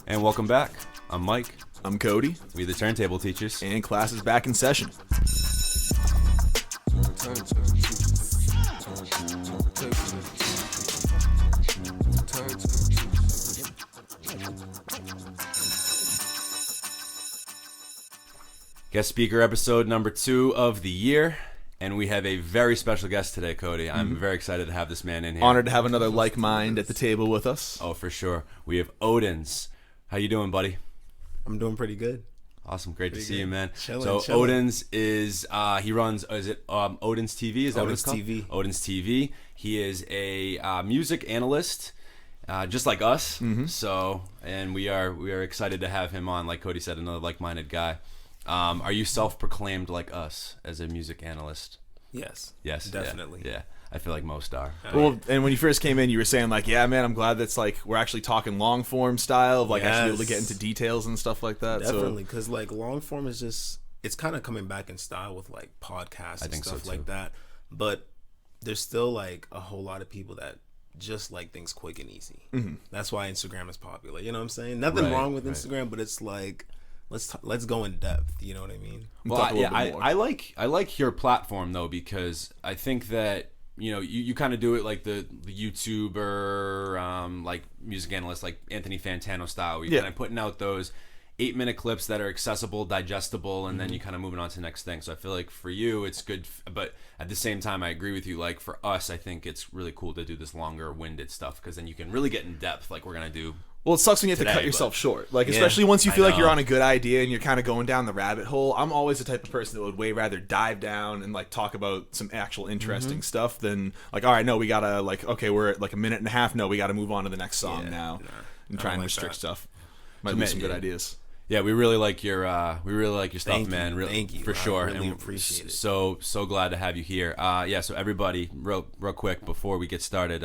And welcome back. I'm Mike. I'm Cody. We the Turntable Teachers. And class is back in session. Guest speaker episode number 2 of the year. And we have a very special guest today, Cody. I'm very excited to have this man in here. Honored to have another like mind at the table with us. Oh, for sure. We have Odenz. How you doing, buddy? I'm doing pretty good. Awesome. Great to see you, man. Chilling. Odenz is, he runs, is it Odenz TV? Is that what it's called? TV. Odenz TV. He is a music analyst, just like us. Mm-hmm. So, and we are excited to have him on, like Cody said, another like-minded guy. Are you self-proclaimed like us as a music analyst? Yes. Yes. Definitely. Yeah. I feel like most are. Well, and when you first came in, you were saying like, yeah, man, I'm glad that's like, we're actually talking long form style of like actually able to get into details and stuff like that. Definitely. Because like long form is just, it's kind of coming back in style with like podcasts and stuff like that. But there's still like a whole lot of people that just like things quick and easy. Mm-hmm. That's why Instagram is popular. You know what I'm saying? Nothing wrong with Instagram, but it's like, let's go in depth. You know what I mean? Well, yeah, I like your platform though, because I think that you kind of do it like the YouTuber like music analyst, like Anthony Fantano style. Where you're kind of putting out those 8-minute clips that are accessible, digestible, and then you kind of moving on to the next thing. So I feel like for you it's good, but at the same time I agree with you. Like for us, I think it's really cool to do this longer winded stuff, because then you can really get in depth like we're gonna do. Well, it sucks when you have to cut yourself short. Like, especially once you feel like you're on a good idea and you're kind of going down the rabbit hole. I'm always the type of person that would way rather dive down and, like, talk about some actual interesting stuff than, like, all right, no, we got to, like, okay, we're at, like, a minute and a half. No, we got to move on to the next song now and try and restrict stuff. Might lose some good ideas. Yeah, we really like your stuff, man. Thank you. For sure. I really appreciate it. So glad to have you here. So everybody, real quick before we get started,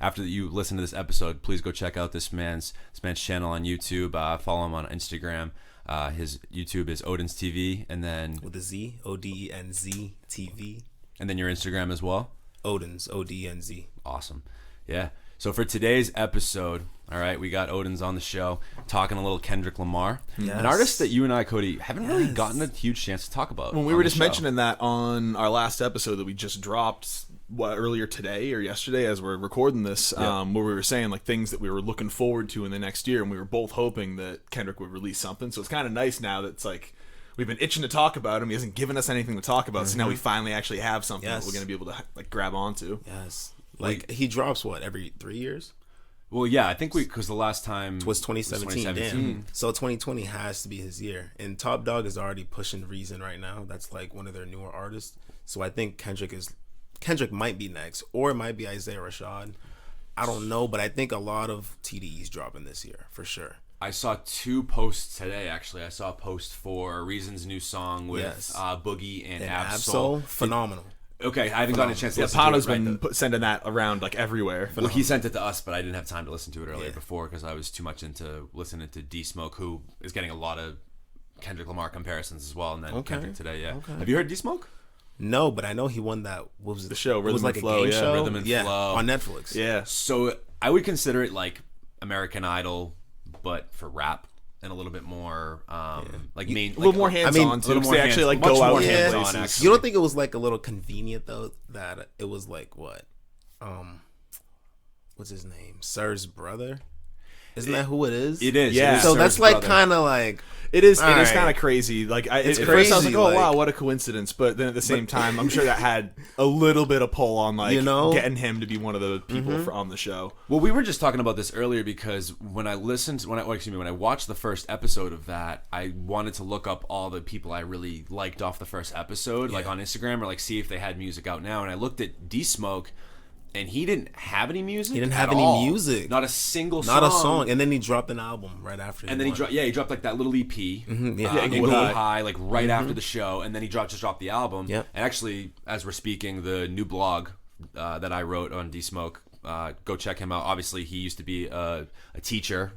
after you listen to this episode, please go check out this man's channel on YouTube. Follow him on Instagram. His YouTube is Odenz TV, and then with a Z, Odenz TV. And then your Instagram as well? Odenz, Odenz. Awesome. Yeah. So for today's episode, all right, we got Odenz on the show talking a little Kendrick Lamar, an artist that you and I, Cody, haven't really gotten a huge chance to talk about. When we were just mentioning that on our last episode that we just dropped earlier today or yesterday as we're recording this, where we were saying like things that we were looking forward to in the next year, and we were both hoping that Kendrick would release something. So it's kind of nice now that it's like we've been itching to talk about him. He hasn't given us anything to talk about, so now we finally actually have something that we're going to be able to like grab onto. Yes. Like he drops every 3 years? Well, yeah, I think because the last time was 2017. Damn. So 2020 has to be his year. And Top Dog is already pushing Reason right now. That's like one of their newer artists. So I think Kendrick might be next, or it might be Isaiah Rashad. I don't know, but I think a lot of TDE's dropping this year for sure. I saw 2 posts today, actually. I saw a post for Reason's new song with Boogie and Ab-Soul. Phenomenal. Okay, I haven't gotten a chance to listen Pano's to it. been sending that around like everywhere. Well, he sent it to us, but I didn't have time to listen to it earlier before because I was too much into listening to D-Smoke, who is getting a lot of Kendrick Lamar comparisons as well. And then Kendrick today, Have you heard D-Smoke? No, but I know he won that. What was the show? Rhythm it was like and Flow, a game show. Rhythm and Flow on Netflix. Yeah. So I would consider it like American Idol, but for rap. And a little bit more, like main, a little more hands-on too. They actually like go out and places. You don't think it was like a little convenient though that it was like what, what's his name? Sir's brother. Isn't that who it is? It is. Yeah. So that's like kind of like it is. It is kind of crazy. Like it's crazy. First I was like, oh wow, what a coincidence. But then at the same time, I'm sure that had a little bit of pull on like getting him to be one of the people on the show. Well, we were just talking about this earlier because when I watched the first episode of that, I wanted to look up all the people I really liked off the first episode, like on Instagram, or like see if they had music out now. And I looked at D-Smoke. And he didn't have any music. He didn't have any music. Not a single song. Not a song. And then he dropped an album right after. And then he dropped like that little EP. Go High, like right after the show. And then he just dropped the album. Yep. And actually, as we're speaking, the new blog that I wrote on D-Smoke, go check him out. Obviously, he used to be a teacher.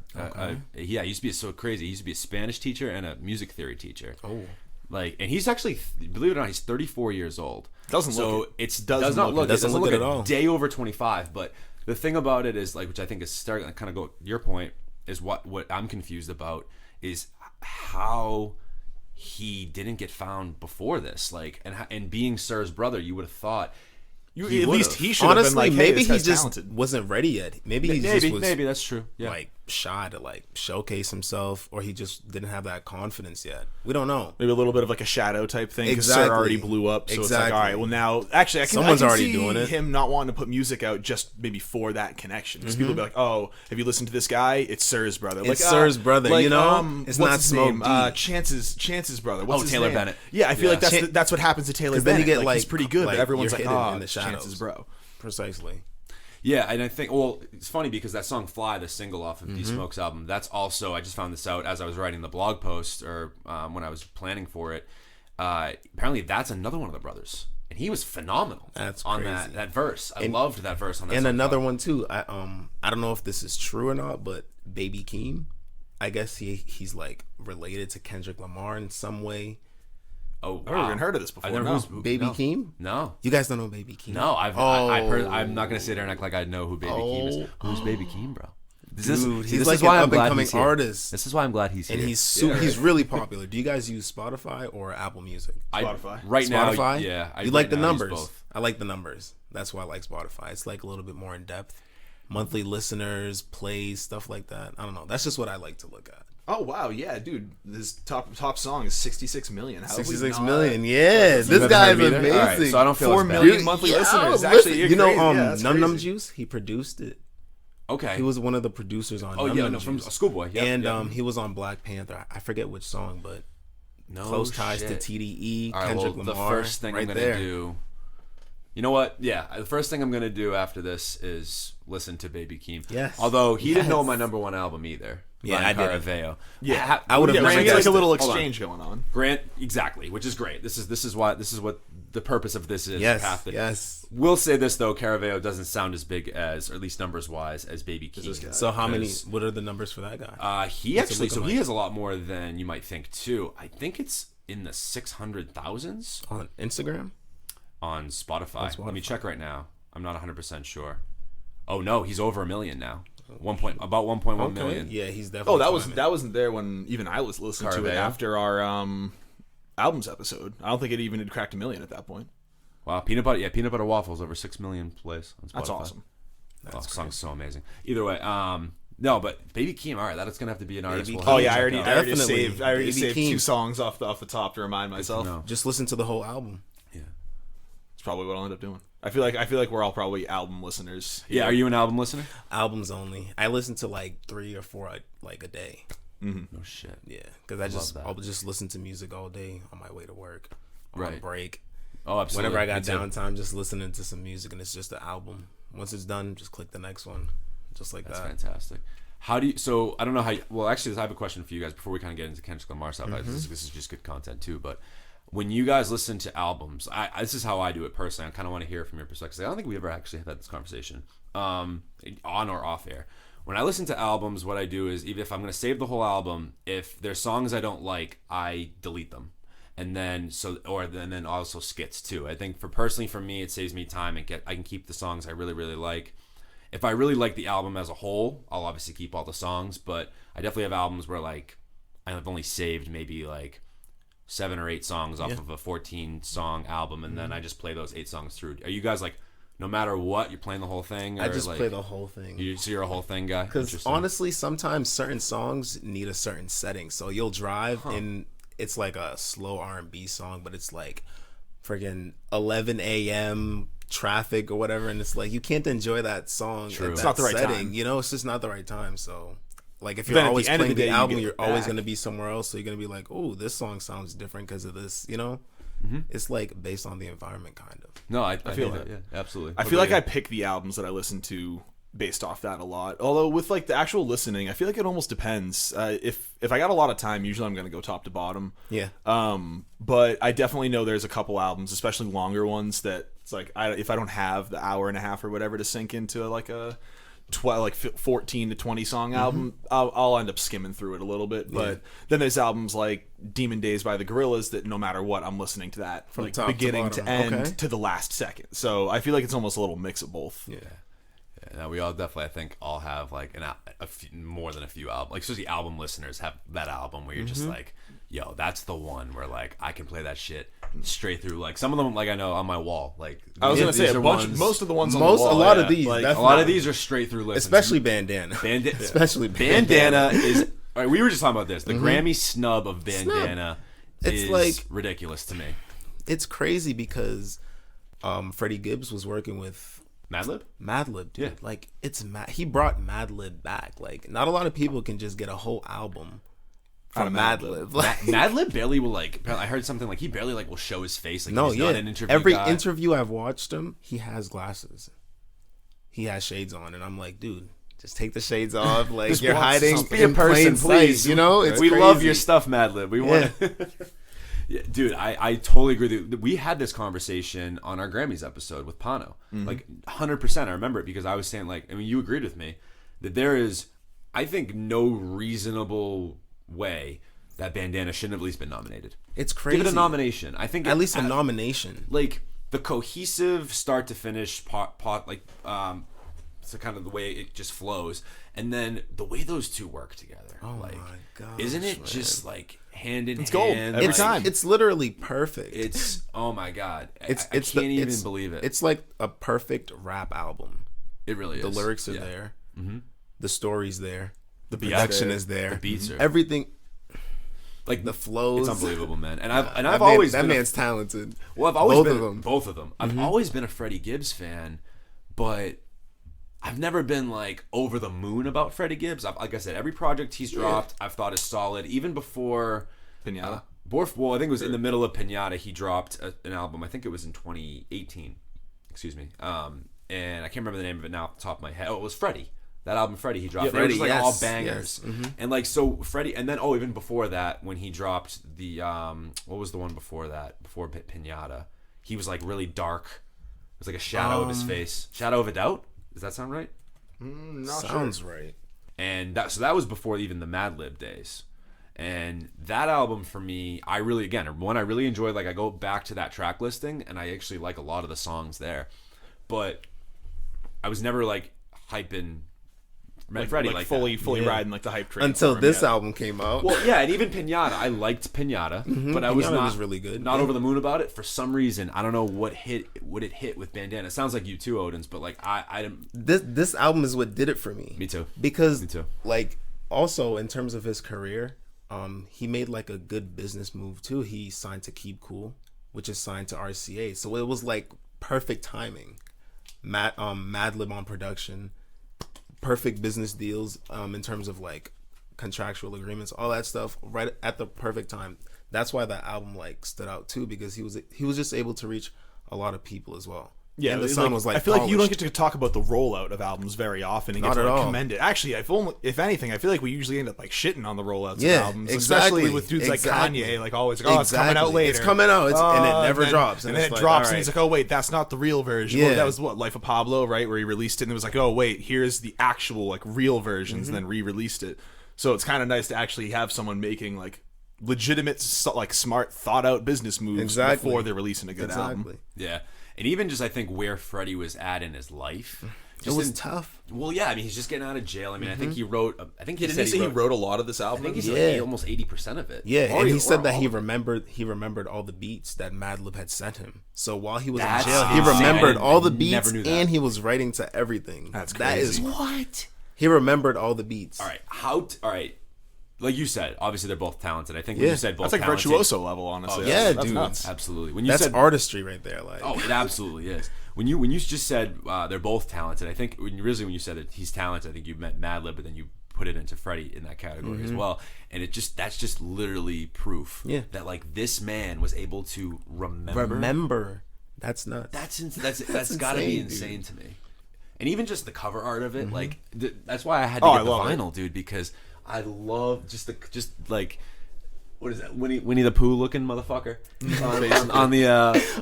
He used to be so crazy. He used to be a Spanish teacher and a music theory teacher. Oh. And he's actually, believe it or not, he's 34 years old. Doesn't look it. Does not look it at all. Day over 25, but the thing about it is, like, which I think is starting to kind of go your point, is what I'm confused about is how he didn't get found before this, like, and being Sir's brother, you would have thought at least he should have been like, hey, maybe he just talented. wasn't ready yet. Maybe that's true. Yeah, like shy to like showcase himself, or he just didn't have that confidence yet. We don't know. Maybe a little bit of like a shadow type thing because Sir already blew up. So it's like, all right, well now, actually, Someone's already see doing it. Him not wanting to put music out just maybe for that connection. Because people will be like, oh, have you listened to this guy? It's Sir's brother. It's Sir's brother. Like, you know, it's not Smoke D. Chance's brother. What's his Taylor name? Bennett. Yeah, I feel like that's what happens to Taylor Bennett. Then you get like, he's pretty good, but everyone's like, oh, the Chance's bro. Precisely. Yeah, and I think, well, it's funny because that song "Fly," the single off of D Smoke's album, that's also, I just found this out as I was writing the blog post, or when I was planning for it. Apparently, that's another one of the brothers, and he was phenomenal. That's on crazy. that verse. I loved that verse on that. And song. another one too. I don't know if this is true or not, but Baby Keem, I guess he's like related to Kendrick Lamar in some way. Oh, wow. I've never even heard of this before. Baby Keem? No. You guys don't know Baby Keem? No, I've heard. I'm not gonna sit there and act like I know who Baby Keem is. Who's Baby Keem, bro? He's like an up-and-coming artist. This is why I'm glad he's here. And he's really popular. Do you guys use Spotify or Apple Music? Spotify. Now, yeah. You like the numbers? I like the numbers. That's why I like Spotify. It's like a little bit more in depth. Monthly listeners, plays, stuff like that. I don't know. That's just what I like to look at. Oh wow, yeah, dude. This top song is 66 million. 66 million, yeah. This guy is amazing. Right, so I don't feel 4 million monthly listeners. Actually, you know, Num Num Juice, he produced it. Okay, he was one of the producers on. From Schoolboy. Yep, and he was on Black Panther. I forget which song, but close ties to TDE. All right, Kendrick well, Lamar. The first thing I'm gonna do. You know what? Yeah, the first thing I'm gonna do after this is listen to Baby Keem. Yes. Although he didn't know my number 1 album either. Yeah, I did. Caraveo. Yeah, I would have. It's like a little exchange going on. Grant, exactly, which is great. This is what the purpose of this is. Yes. We'll say this though, Caraveo doesn't sound as big as, or at least numbers wise, as Baby Keem. So how many? What are the numbers for that guy? He has a lot more than you might think too. I think it's in the 600,000s on Instagram. On Spotify. Let me check right now. I'm not 100% sure. Oh no, he's over 1 million now. About 1.1 million. Yeah, he's definitely. Oh, that wasn't there when even I was listening to it after our albums episode. I don't think it even had cracked 1 million at that point. Wow, peanut butter waffles over 6 million plays on Spotify. That's awesome. That song's so amazing. Either way, no, but Baby Keem, all right, that's gonna have to be an artist. Oh yeah, I already saved 2 songs off the top to remind myself. No. Just listen to the whole album. Yeah, it's probably what I'll end up doing. I feel like we're all probably album listeners. Yeah, are you an album listener? Albums only. I listen to like 3 or 4 like a day. Mm-hmm. No shit. Yeah, because I'll just listen to music all day on my way to work, on break. Oh, absolutely. Whenever I got downtime, just listening to some music, and it's just an album. Once it's done, just click the next one, just like That's that. That's fantastic. How do you? So I don't know how. Well, actually, I have a question for you guys before we kind of get into Kendrick Lamar stuff. This is just good content too, but. When you guys listen to albums, this is how I do it personally. I kind of want to hear from your perspective. I don't think we ever actually had this conversation on or off air. When I listen to albums, what I do is, even if I'm going to save the whole album, if there's songs I don't like, I delete them, and then also skits too. I think for me, it saves me time and I can keep the songs I really really like. If I really like the album as a whole, I'll obviously keep all the songs, but I definitely have albums where like I've only saved maybe like 7 or 8 songs off of a 14-song album, and then I just play those 8 songs through. Are you guys like, no matter what, you're playing the whole thing? Or I just like, play the whole thing. You're a whole thing guy? Because honestly, sometimes certain songs need a certain setting. So you'll drive, and it's like a slow R&B song, but it's like friggin' 11 a.m. traffic or whatever, and it's like you can't enjoy that song. True. It's not the right setting. time. You know, it's just not the right time. So... Like, if you're always playing the album, you're always going to be somewhere else. So you're going to be like, oh, this song sounds different because of this, you know? Mm-hmm. It's like based on the environment, kind of. No, I feel that. Yeah, absolutely. I feel like I pick the albums that I listen to based off that a lot. Although with like the actual listening, I feel like it almost depends. If I got a lot of time, usually I'm going to go top to bottom. Yeah. But I definitely know there's a couple albums, especially longer ones, that it's like if I don't have the hour and a half or whatever to sink into like a 14 to 20 song album, I'll end up skimming through it a little bit. But then there's albums like Demon Days by the Gorillaz that no matter what, I'm listening to that from like beginning to end to the last second. So I feel like it's almost a little mix of both. Yeah. Yeah, we all definitely, I think, all have like more than a few albums. Like, especially album listeners have that album where you're just like, yo, that's the one where like I can play that shit straight through. Like some of them, like I know on my wall. Like I was gonna say most of the ones on the wall. A lot of these, like, a lot of these are straight through listens. Especially Bandana. Especially Bandana is. All right, we were just talking about this. The Grammy snub of Bandana is like ridiculous to me. It's crazy because Freddie Gibbs was working with Madlib, dude. Yeah. Like he brought Madlib back. Like not a lot of people can just get a whole album from Madlib. Madlib barely will like. I heard something like he barely like will show his face. Like no, he's not an interview Every guy. interview I've watched him, he has glasses. He has shades on, and I'm like, dude, just take the shades off. Like you're hiding. Just be a person, please. You know, it's we crazy. love your stuff, Madlib. We want. Yeah, dude, I totally agree with you. We had this conversation on our Grammys episode with Pano. Like 100%. I remember it because I was saying, like, I mean, you agreed with me that there is, I think, no reasonable way that Bandana shouldn't have at least been nominated. It's crazy. Give it a nomination. I think at least a nomination. Like the cohesive start to finish so kind of the way it just flows, and then the way those two work together. Oh like, my gosh, isn't it man. just like hand in hand? It's gold every time. It's literally perfect. It's oh my god. I can't even believe it. It's like a perfect rap album. It really is. The lyrics are there. The story's there. The production is there. The beats are everything. Like the flows. It's unbelievable, man. And I've always that man's talented. Well, I've always been both of them. I've always been a Freddie Gibbs fan, but I've never been like over the moon about Freddie Gibbs. Like I said, every project he's dropped, I've thought is solid. Even before Pinata. Well, I think it was in the middle of Pinata. He dropped an album. I think it was in 2018. Excuse me. And I can't remember the name of it now off the top of my head. Oh, it was Freddie. That album, Freddie, he dropped. Yeah, Freddie, it was like all Yes. bangers. And like so, Freddie, and then even before that, when he dropped the what was the one before that? Before Pinata, he was like really dark. It was like a shadow of his face. Shadow of a Doubt. Does that sound right? Sounds right. And that was before even the Madlib days. And that album for me, I really enjoyed. Like I go back to that track listing, and I actually like a lot of the songs there. But I was never like hyping Freddie like fully that. riding like the hype train until this album came out. Well, yeah, and even Pinata, I liked Pinata, but I was Pinata not was really good. Not over the moon about it for some reason. I don't know what it hit with Bandana. It sounds like you too, Odenz, but like I didn't. This album is what did it for me. Me too. Because me too. Like also in terms of his career, he made like a good business move too. He signed to Keep Cool, which is signed to RCA, so it was like perfect timing. Madlib on production. Perfect business deals in terms of like contractual agreements, all that stuff right at the perfect time. That's why that album like stood out too, because he was just able to reach a lot of people as well. Yeah, and the sound was like I feel like you don't polished. get to talk about the rollout of albums very often and Not get at to like, all. commend it. Actually, if anything, I feel like we usually end up like shitting on the rollouts of Yeah, albums, exactly. especially with dudes like Exactly. Kanye, like always like, oh, it's coming out Exactly. later. It's coming out, and it never drops. And then it's it like, drops, all and he's right. like, oh wait, that's not the real version. Yeah. Well, that was what Life of Pablo, right, where he released it, and it was like, oh wait, here's the actual like real versions, and then re-released it. So it's kind of nice to actually have someone making like legitimate, like smart, thought out business moves before they're releasing a good album. Yeah. And even just I think where Freddie was at in his life, It was tough. Well, yeah, I mean he's just getting out of jail. I mean I think he wrote. I think he Didn't he say he wrote a lot of this album? I think he said like almost 80% of it. Yeah, and he said that he remembered all the beats that Madlib had sent him. So while he was in jail, he remembered all the beats, and he was writing to everything. That's That crazy. is what he remembered all the beats. All right, all right. Like you said, obviously they're both talented. I think when you said both that's like talented, virtuoso level, honestly. Yeah, that's dude. nuts. Absolutely. When you That's said artistry right there. Like, oh, it absolutely is. When you just said they're both talented, I think when you said that he's talented, I think you meant Madlib, but then you put it into Freddie in that category as well. And that's just literally proof that like this man was able to remember. That's nuts. That's got to be insane, insane to me. And even just the cover art of it, like that's why I had to get the vinyl, dude, because I love just like what is that Winnie the Pooh looking motherfucker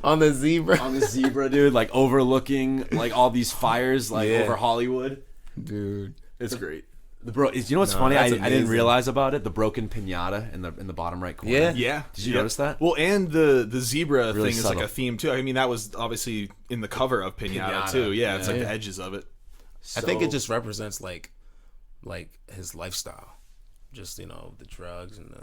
on the zebra, dude, like overlooking like all these fires like over Hollywood, dude. It's great. You know what's funny? I didn't realize about it. The broken pinata in the bottom right corner. Yeah. Did you notice that? Well, and the zebra Really thing is subtle. like a theme too. I mean, that was obviously in the cover of Pinata too. Yeah, it's like the edges of it. I think it just represents like his lifestyle, just the drugs and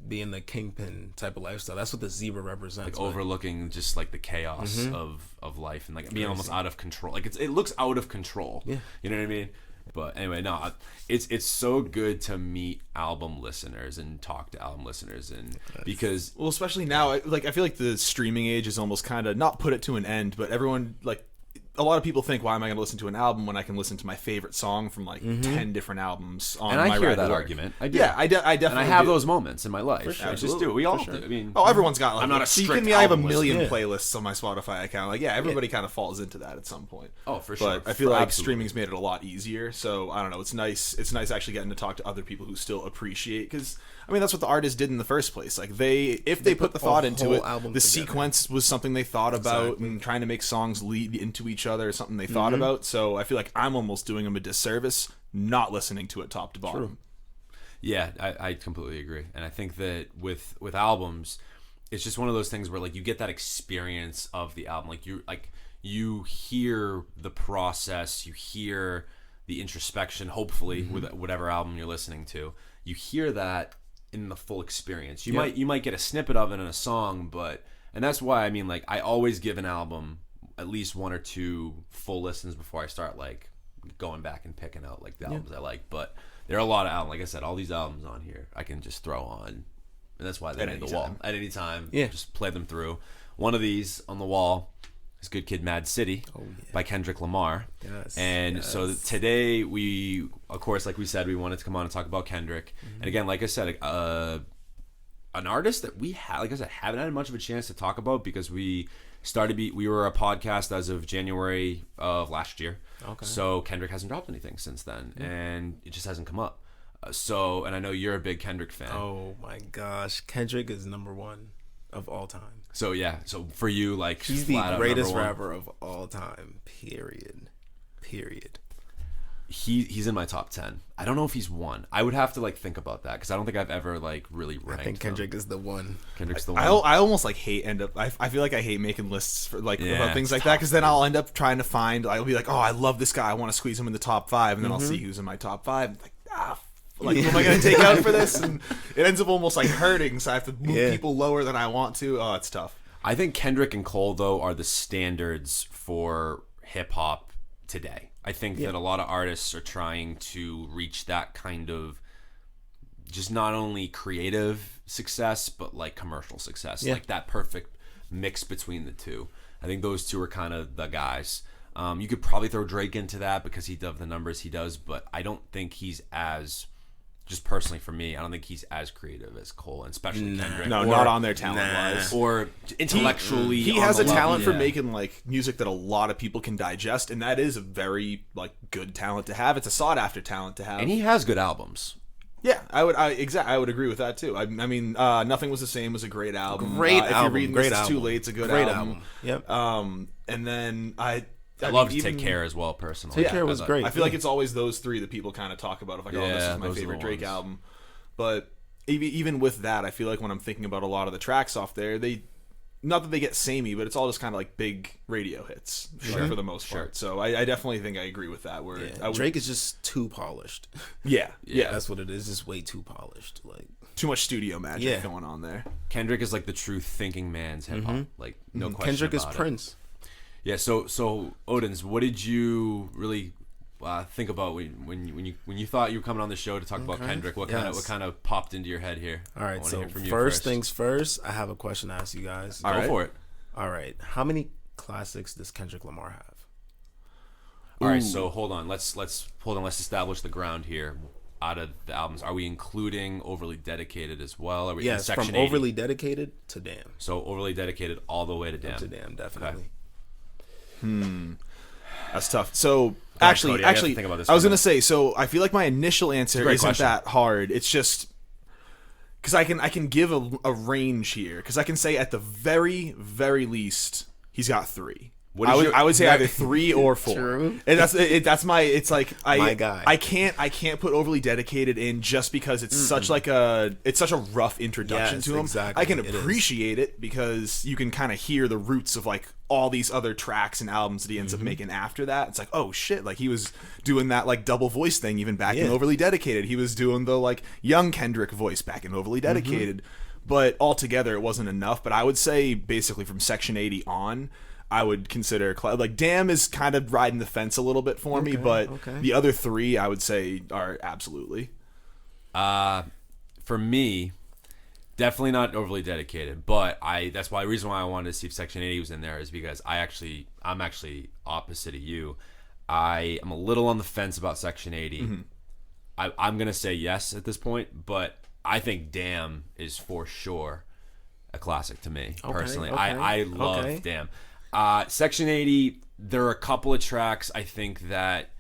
being the kingpin type of lifestyle. That's what the zebra represents. Like overlooking just like the chaos of life and like being almost out of control. Like it looks out of control. Yeah, you know what I mean. But anyway, no, it's so good to meet album listeners and talk to album listeners, and because especially now, I feel like the streaming age is almost kind of not put it to an end, but everyone a lot of people think, why am I going to listen to an album when I can listen to my favorite song from 10 different albums on my I hear that argument. I do. Yeah, I definitely and I have those moments in my life. For sure. I just do. We all do. I mean, everyone's got I'm not a strict I have a million listener. playlists on my Spotify account. Everybody kind of falls into that at some point. Oh, for sure. But I feel like streaming's made it a lot easier. So I don't know. It's nice. It's nice actually getting to talk to other people who still appreciate, because I mean that's what the artists did in the first place. Like if they put the thought into it, the sequence was something they thought about, and trying to make songs lead into each other is something they thought about. So I feel like I'm almost doing them a disservice not listening to it top to bottom. True. Yeah, I completely agree. And I think that with albums, it's just one of those things where like you get that experience of the album. Like you hear the process, you hear the introspection, hopefully, with whatever album you're listening to. You hear that in the full experience. You might get a snippet of it in a song, and that's why I mean, like, I always give an album at least 1 or 2 full listens before I start like going back and picking out like the albums I like. But there are a lot of albums, like I said, all these albums on here I can just throw on, and that's why they made the wall at any time. Yeah, just play them through. One of these on the wall is Good Kid, Mad City by Kendrick Lamar. Yes. And so today we, of course, like we said, we wanted to come on and talk about Kendrick. And again, like I said, an artist that we haven't had much of a chance to talk about, because we were a podcast as of January of last year. Okay. So Kendrick hasn't dropped anything since then, and it just hasn't come up. And I know you're a big Kendrick fan. Oh my gosh, Kendrick is number 1 of all time. So yeah, so for you, like, he's the greatest rapper of all time. Period. He's in my top 10. I don't know if he's 1. I would have to like think about that, because I don't think I've ever like really ranked. I think Kendrick is the one. Kendrick's the one. I almost like I feel like I hate making lists for like about things like that, because then I'll end up trying to find. I'll be like, oh, I love this guy. I want to squeeze him in the top 5, and then I'll see who's in my top 5. Like, who am I going to take out for this? And it ends up almost like hurting, so I have to move people lower than I want to. Oh, it's tough. I think Kendrick and Cole, though, are the standards for hip-hop today. I think that a lot of artists are trying to reach that kind of just not only creative success, but like commercial success. Like that perfect mix between the two. I think those two are kind of the guys. You could probably throw Drake into that because he does the numbers he does, but I don't think he's as... Just personally for me, I don't think he's as creative as Cole, and especially Kendrick. No, not on their talent-wise. Or intellectually. He has a talent for making like music that a lot of people can digest, and that is a very like good talent to have. It's a sought-after talent to have. And he has good albums. Yeah, I would agree with that too. I mean, Nothing Was the Same was a great album. If you're reading this, It's Too Late, it's a good album. Yep. And then I love Take Care as well, personally. Take Care was great. I feel like it's always those 3 that people kind of talk about. Of like, this is my favorite Drake album. But even with that, I feel like when I'm thinking about a lot of the tracks off there, not that they get samey, but it's all just kind of like big radio hits for the most part. So I definitely think I agree with that. Where Drake is just too polished. Yeah, that's what it is. Just way too polished. Like too much studio magic going on there. Kendrick is like the true thinking man's hip hop. Like no question. Kendrick is about Prince. Yeah, so Odenz, what did you really think about when you thought you were coming on the show to talk about Kendrick? What kind of popped into your head here? All right, so first things first, I have a question to ask you guys. Go for it. All right, how many classics does Kendrick Lamar have? All right, so hold on. Let's establish the ground here. Out of the albums, are we including Overly Dedicated as well? Are we in Section from 80? Overly Dedicated to Damn. So Overly Dedicated all the way to Damn. To Damn, definitely. Okay. That's tough. So Cody, I was gonna say. So I feel like my initial answer isn't that hard. It's just because I can give a range here, because I can say at the very least he's got 3. I would say either 3 or 4. True. And that's my. It's like my guy. I can't put overly dedicated in just because it's such a rough introduction to him. Exactly. I can appreciate it because you can kind of hear the roots of like all these other tracks and albums that he ends up making after that. It's like, oh shit, like he was doing that like double voice thing even back in Overly Dedicated. He was doing the like young Kendrick voice back in Overly Dedicated. But altogether it wasn't enough. But I would say basically from Section 80 on, I would consider like Damn is kind of riding the fence a little bit for me, but the other 3 I would say are absolutely. For me, definitely not Overly Dedicated, but that's why the reason why I wanted to see if Section 80 was in there is because I'm actually opposite of you. I am a little on the fence about Section 80. I'm gonna say yes at this point, but I think Damn is for sure a classic to me personally. I love Damn. Section 80, there are a couple of tracks I think that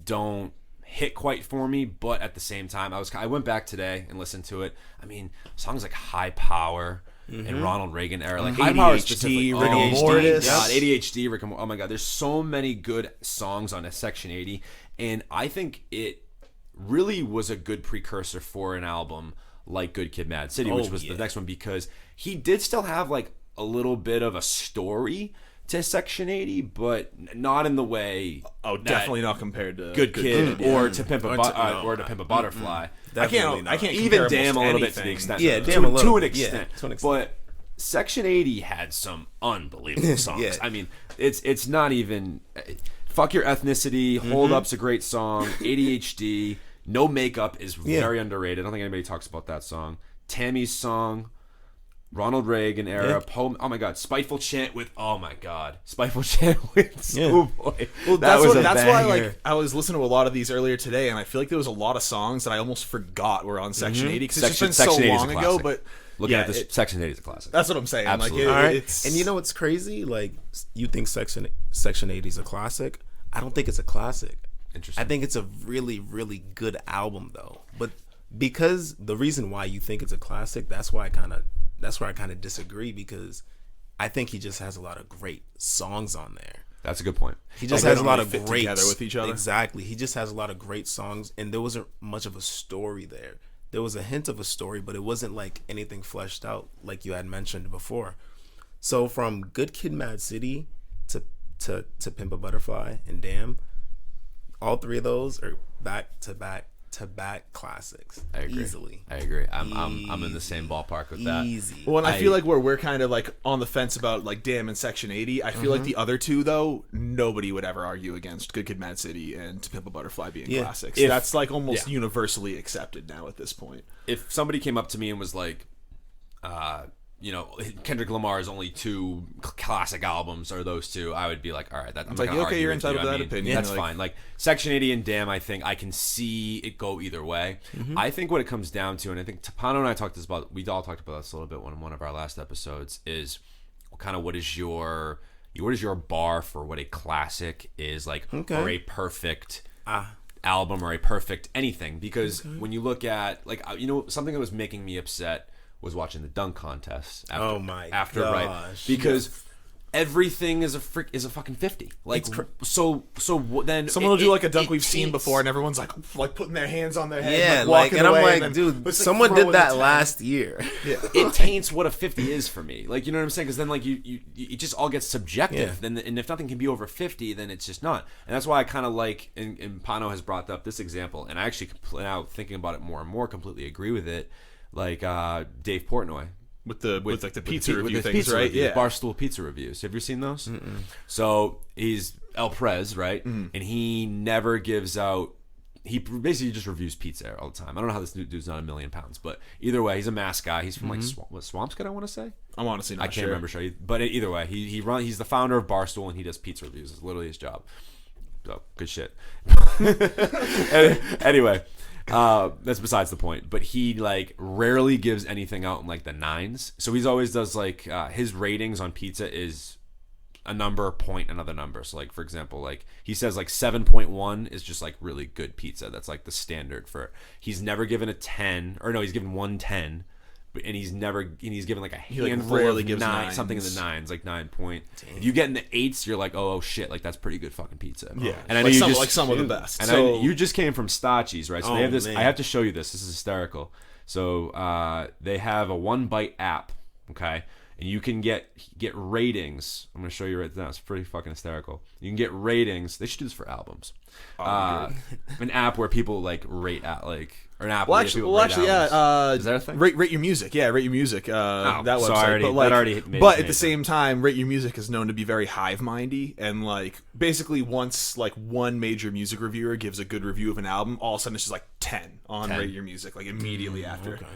don't hit quite for me, but at the same time, I went back today and listened to it. I mean, songs like High Power and Ronald Reagan era, like High Power specifically, Rick and Mortis. ADHD, Rick and oh my god, there's so many good songs on a Section 80, and I think it really was a good precursor for an album like Good Kid, Mad City, which was the next one, because he did still have like a little bit of a story to Section 80, but not in the way. Oh, definitely not compared to Good Kid or to Pimp a Butterfly. I can't even Damn a little bit to the extent. Yeah, Damn a little to an extent. But Section 80 had some unbelievable songs. I mean, it's not even. Fuck Your Ethnicity, Hold Up's a great song. ADHD, No Makeup is very underrated. I don't think anybody talks about that song. Tammy's song, Ronald Reagan era, Poem. Oh my god, Spiteful Chant with Schoolboy. Well, that's why like I was listening to a lot of these earlier today, and I feel like there was a lot of songs that I almost forgot were on Section 80 because it's just been so long ago. But looking at this, Section 80 is a classic. That's what I'm saying. Absolutely. Like, it's, and you know what's crazy? Like, you think Section 80 is a classic? I don't think it's a classic. Interesting. I think it's a really, really good album though. But because the reason why you think it's a classic, that's where I kind of disagree, because I think he just has a lot of great songs on there. That's a good point. He just has a lot of great together with each other. Exactly. He just has a lot of great songs, and there wasn't much of a story there. There was a hint of a story, but it wasn't like anything fleshed out like you had mentioned before. So from Good Kid, Mad City to Pimp a Butterfly and Damn, all 3 of those are back to back classics. I agree. Easily. I agree. I'm in the same ballpark with that. Easy. Well, and I feel like where we're kind of like on the fence about like Damn and Section 80, I feel like the other 2 though, nobody would ever argue against Good Kid, Mad City and To Pimp a Butterfly being classics. That's like almost universally accepted now at this point. If somebody came up to me and was like, Kendrick Lamar's only 2 classic albums are those 2, I would be like, all right, I'm like, okay, you're entitled to that opinion. That's fine. Like Section 80 and Damn, I think I can see it go either way. I think what it comes down to, and I think Tapano and I we all talked about this a little bit on one of our last episodes, is kind of what is your bar for what a classic is, like, or a perfect album or a perfect anything. Because when you look at, like, something that was making me upset was watching the dunk contest after right, because everything is a fucking 50. Like, so then someone will do like a dunk we've seen before, and everyone's like putting their hands on their head, and I'm like, dude, someone did that last year. It taints what a 50 is for me. Like, you know what I'm saying? Because then, like, you it just all gets subjective. Then, and if nothing can be over 50, then it's just not. And that's why I kind of like, and Pano has brought up this example, and I actually, now thinking about it more and more, completely agree with it. Like Dave Portnoy with the pizza review things, right? Yeah, Barstool pizza reviews. Have you seen those? So he's El Prez, right? And he never gives out. He basically just reviews pizza all the time. I don't know how this dude's not $1 million, but either way, he's a mass guy. He's from like Swampscott, I want to say. I'm honestly not sure. I can't remember. But either way, he's the founder of Barstool, and he does pizza reviews. It's literally his job. So good shit. Anyway. That's besides the point, but he like rarely gives anything out in like the 9s. So he's always does like his ratings on pizza is a number, point, another number. So like, for example, like he says like 7.1 is just like really good pizza. That's like the standard for. He's never given a 10, or no, he's given 1 10. and he's given like a He, handful rarely of gives nines. something in the nines, like 9 point. If you get in the 8s, you're like, oh shit, like that's pretty good fucking pizza. Yeah, and I know some of the best. And so, you just came from Stacci's, right? So they have this. Man. I have to show you this. This is hysterical. So they have a 1Bite app, okay, and you can get ratings. I'm gonna show you right now. It's pretty fucking hysterical. You can get ratings. They should do this for albums. An app where people like rate at like. Or an app well, actually, yeah. Is that a thing? Rate Your Music, yeah, Rate Your Music. That website, but at the same time, Rate Your Music is known to be very hive-mindy, and like basically once like one major music reviewer gives a good review of an album, all of a sudden it's just like 10 on Rate Your Music, like immediately after. Okay.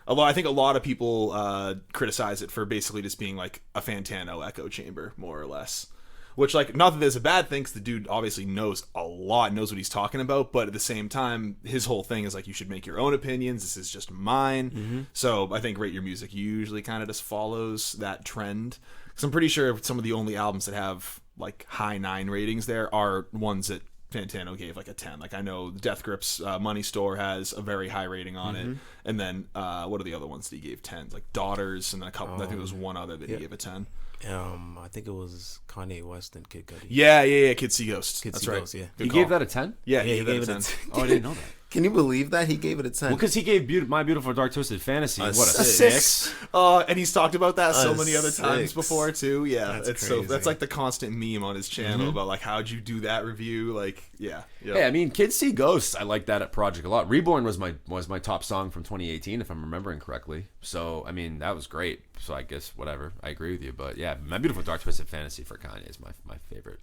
Although I think a lot of people criticize it for basically just being like a Fantano echo chamber, more or less. Which, like, not that there's a bad thing, because the dude obviously knows a lot, knows what he's talking about, but at the same time, his whole thing is, like, you should make your own opinions, this is just mine. Mm-hmm. So I think Rate Your Music usually kind of just follows that trend. Because I'm pretty sure some of the only albums that have, like, high 9 ratings there are ones that Fantano gave, like, a 10. Like, I know Death Grip's Money Store has a very high rating on it. And then, what are the other ones that he gave 10s? Like, Daughters, and then a couple, I think there was one other that he gave a 10. I think it was Kanye West and Kid Cudi. Yeah. Kids See Ghosts. That's right. Ghost, yeah. He gave that a 10? Yeah, he gave it a 10. Oh, I didn't know that. Can you believe that he gave it a 10? Well, because he gave My Beautiful Dark Twisted Fantasy a 6. And he's talked about that so many other 6. times before too. Yeah, That's crazy. crazy. That's like the constant meme on his channel about like how'd you do that review? Like, yeah. Hey, I mean, Kids See Ghosts. I like that at Project a lot. Reborn was my top song from 2018, if I'm remembering correctly. So I mean, that was great. So I guess whatever. I agree with you, but yeah, My Beautiful Dark Twisted Fantasy for Kanye is my favorite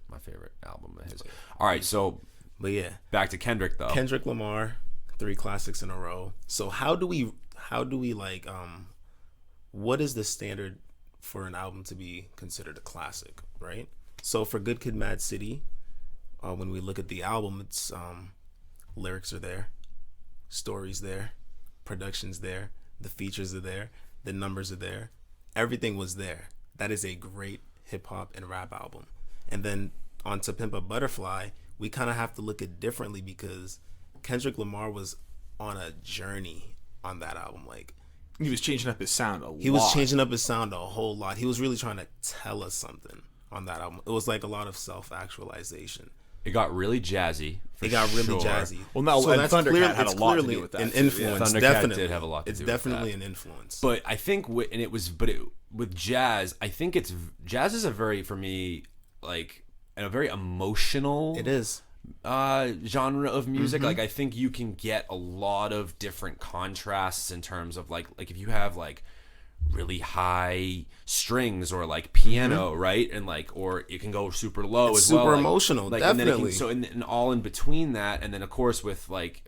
album of his. All right, so but yeah, back to Kendrick though. Kendrick Lamar, 3 classics in a row. So how do we like what is the standard for an album to be considered a classic, right? So for Good Kid, Mad City, when we look at the album, it's lyrics are there, stories there, production's there, the features are there, the numbers are there, everything was there. That is a great hip hop and rap album. And then on To Pimp a Butterfly, we kind of have to look at it differently because Kendrick Lamar was on a journey on that album. Like, he was changing up his sound a lot. He was changing up his sound a whole lot. He was really trying to tell us something on that album. It was like a lot of self-actualization. It got really jazzy. Jazzy. Well, no, so that's Thundercat had a lot to do with that. An influence. Thundercat definitely did have a lot to do with that. It's definitely an influence. But I think, with jazz, I think jazz is a very, for me, like, a very emotional. It is. Genre of music. Like, I think you can get a lot of different contrasts in terms of like if you have like really high strings or like piano, right, and like, or it can go super low as well, super emotional, like, definitely. And all in between that, and then of course with like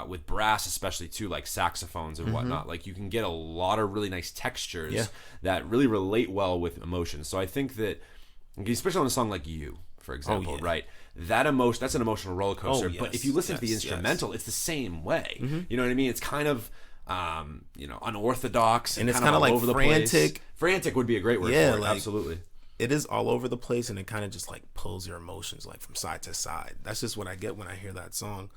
with brass especially too, like saxophones and whatnot, like you can get a lot of really nice textures that really relate well with emotions. So I think that, especially on a song like You, for example, right, that's an emotional roller coaster. But if you listen to the instrumental, it's the same way. You know what I mean? It's kind of unorthodox and it's kind of like over frantic. The place. Frantic would be a great word for it. Like, absolutely. It is all over the place, and it kind of just like pulls your emotions like from side to side. That's just what I get when I hear that song.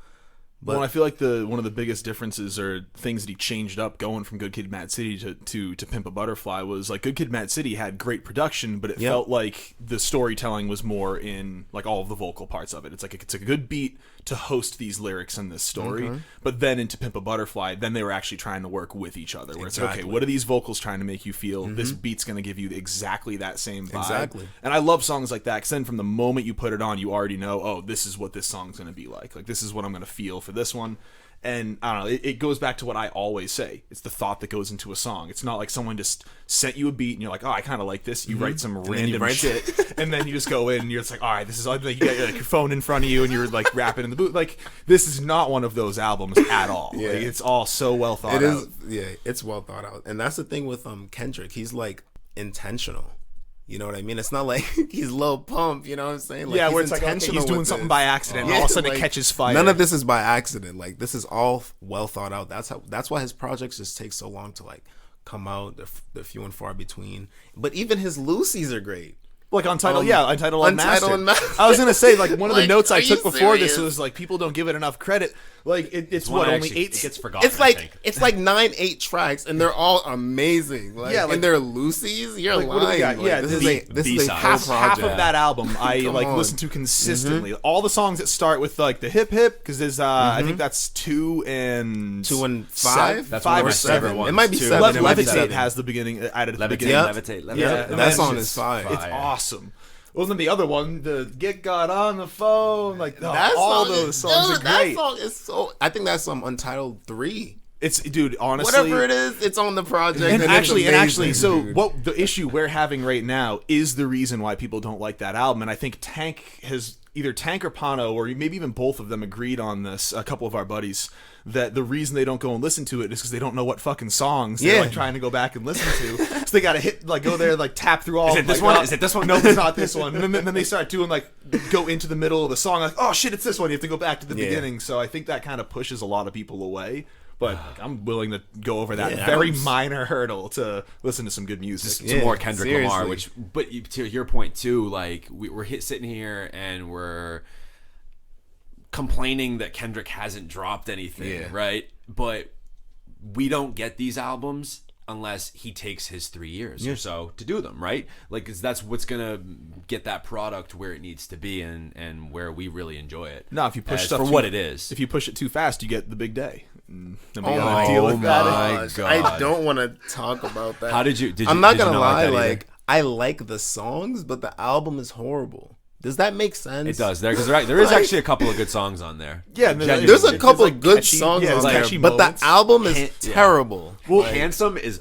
But I feel like one of the biggest differences or things that he changed up going from Good Kid, Mad City to Pimp a Butterfly was like Good Kid, Mad City had great production, but it felt like the storytelling was more in like all of the vocal parts of it. It's like it's a good beat to host these lyrics in this story, but then into Pimp a Butterfly, then they were actually trying to work with each other. Where it's like, okay, what are these vocals trying to make you feel? This beat's going to give you exactly that same vibe. Exactly. And I love songs like that because then from the moment you put it on, you already know, oh, this is what this song's going to be like. Like, this is what I'm going to feel for this one. And I don't know, it goes back to what I always say. It's the thought that goes into a song. It's not like someone just sent you a beat and you're like, oh, I kind of like this. You write some random shit, and then you just go in and you're just like, all right, this is like, you got like your phone in front of you and you're like rapping in the booth. Like, this is not one of those albums at all. Like, it's all so well thought out. Yeah, it's well thought out. And that's the thing with Kendrick. He's like intentional. You know what I mean? It's not like he's low pump, you know what I'm saying? Like, where it's like, okay, he's doing something by accident, and all of a sudden it catches fire. None of this is by accident. Like, this is all well thought out. That's why his projects just take so long to like come out. They're few and far between. But even his Lucy's are great. Like Untitled, Untitled Unmastered. Unmastered. I was gonna say, like, one of the notes I took before serious? this was like, people don't give it enough credit. Like, it's what, only actually, 8? It gets forgotten. It's like 9-8 tracks, and they're all amazing. Like, Yeah, like- and they're Lucy's. You're Like, what do we lying. got? Yeah, this is B-sides. a half project. of that album I Come like on. listen to consistently. All the songs that start with like the hip hip, because there's I think that's 2 and 2 and 7? 5. That's 5 one or of my 7. favorite ones. It might be too. 7. It might be Levitate 7. has the beginning added at the Levitate, beginning. Yep. levitate. Yeah, And and that then song it's is fire. It's awesome. Wasn't the other one the Get God on the Phone? Like That all song those songs are that great. song is so. I think that's Untitled 3. It's dude, honestly, Whatever it is, it's on the project. And it's actually, amazing, so dude. what the issue we're having right now is the reason why people don't like that album. And I think either Tank or Pano, or maybe even both of them, agreed on this. A couple of our buddies, that the reason they don't go and listen to it is because they don't know what fucking songs they're like trying to go back and listen to. So they got to go there, like tap through all. Is it this one? Is it this one? No, it's not this one. And then they start doing go into the middle of the song, like, oh shit, it's this one. You have to go back to the beginning. So I think that kind of pushes a lot of people away. But I'm willing to go over that very minor hurdle to listen to some good music. Some more Kendrick Lamar, seriously. but to your point too, like we're sitting here and we're complaining that Kendrick hasn't dropped anything, right? But we don't get these albums unless he takes his 3 years or so to do them, right? Like, 'cause that's what's gonna get that product where it needs to be and where we really enjoy it. No, if you push stuff for what it is, if you push it too fast, you get the big day. And then we Oh gotta my deal with that. gosh, God. I don't want to talk about that. How did you? I'm not did you gonna lie. that either? Like, I like the songs, but the album is horrible. Does that make sense? It does. There is actually a couple of good songs on there. Yeah, Genuinely. There's a couple like good catchy- songs yeah, on it's there, catchy but moments. the album is terrible. Well, Handsome is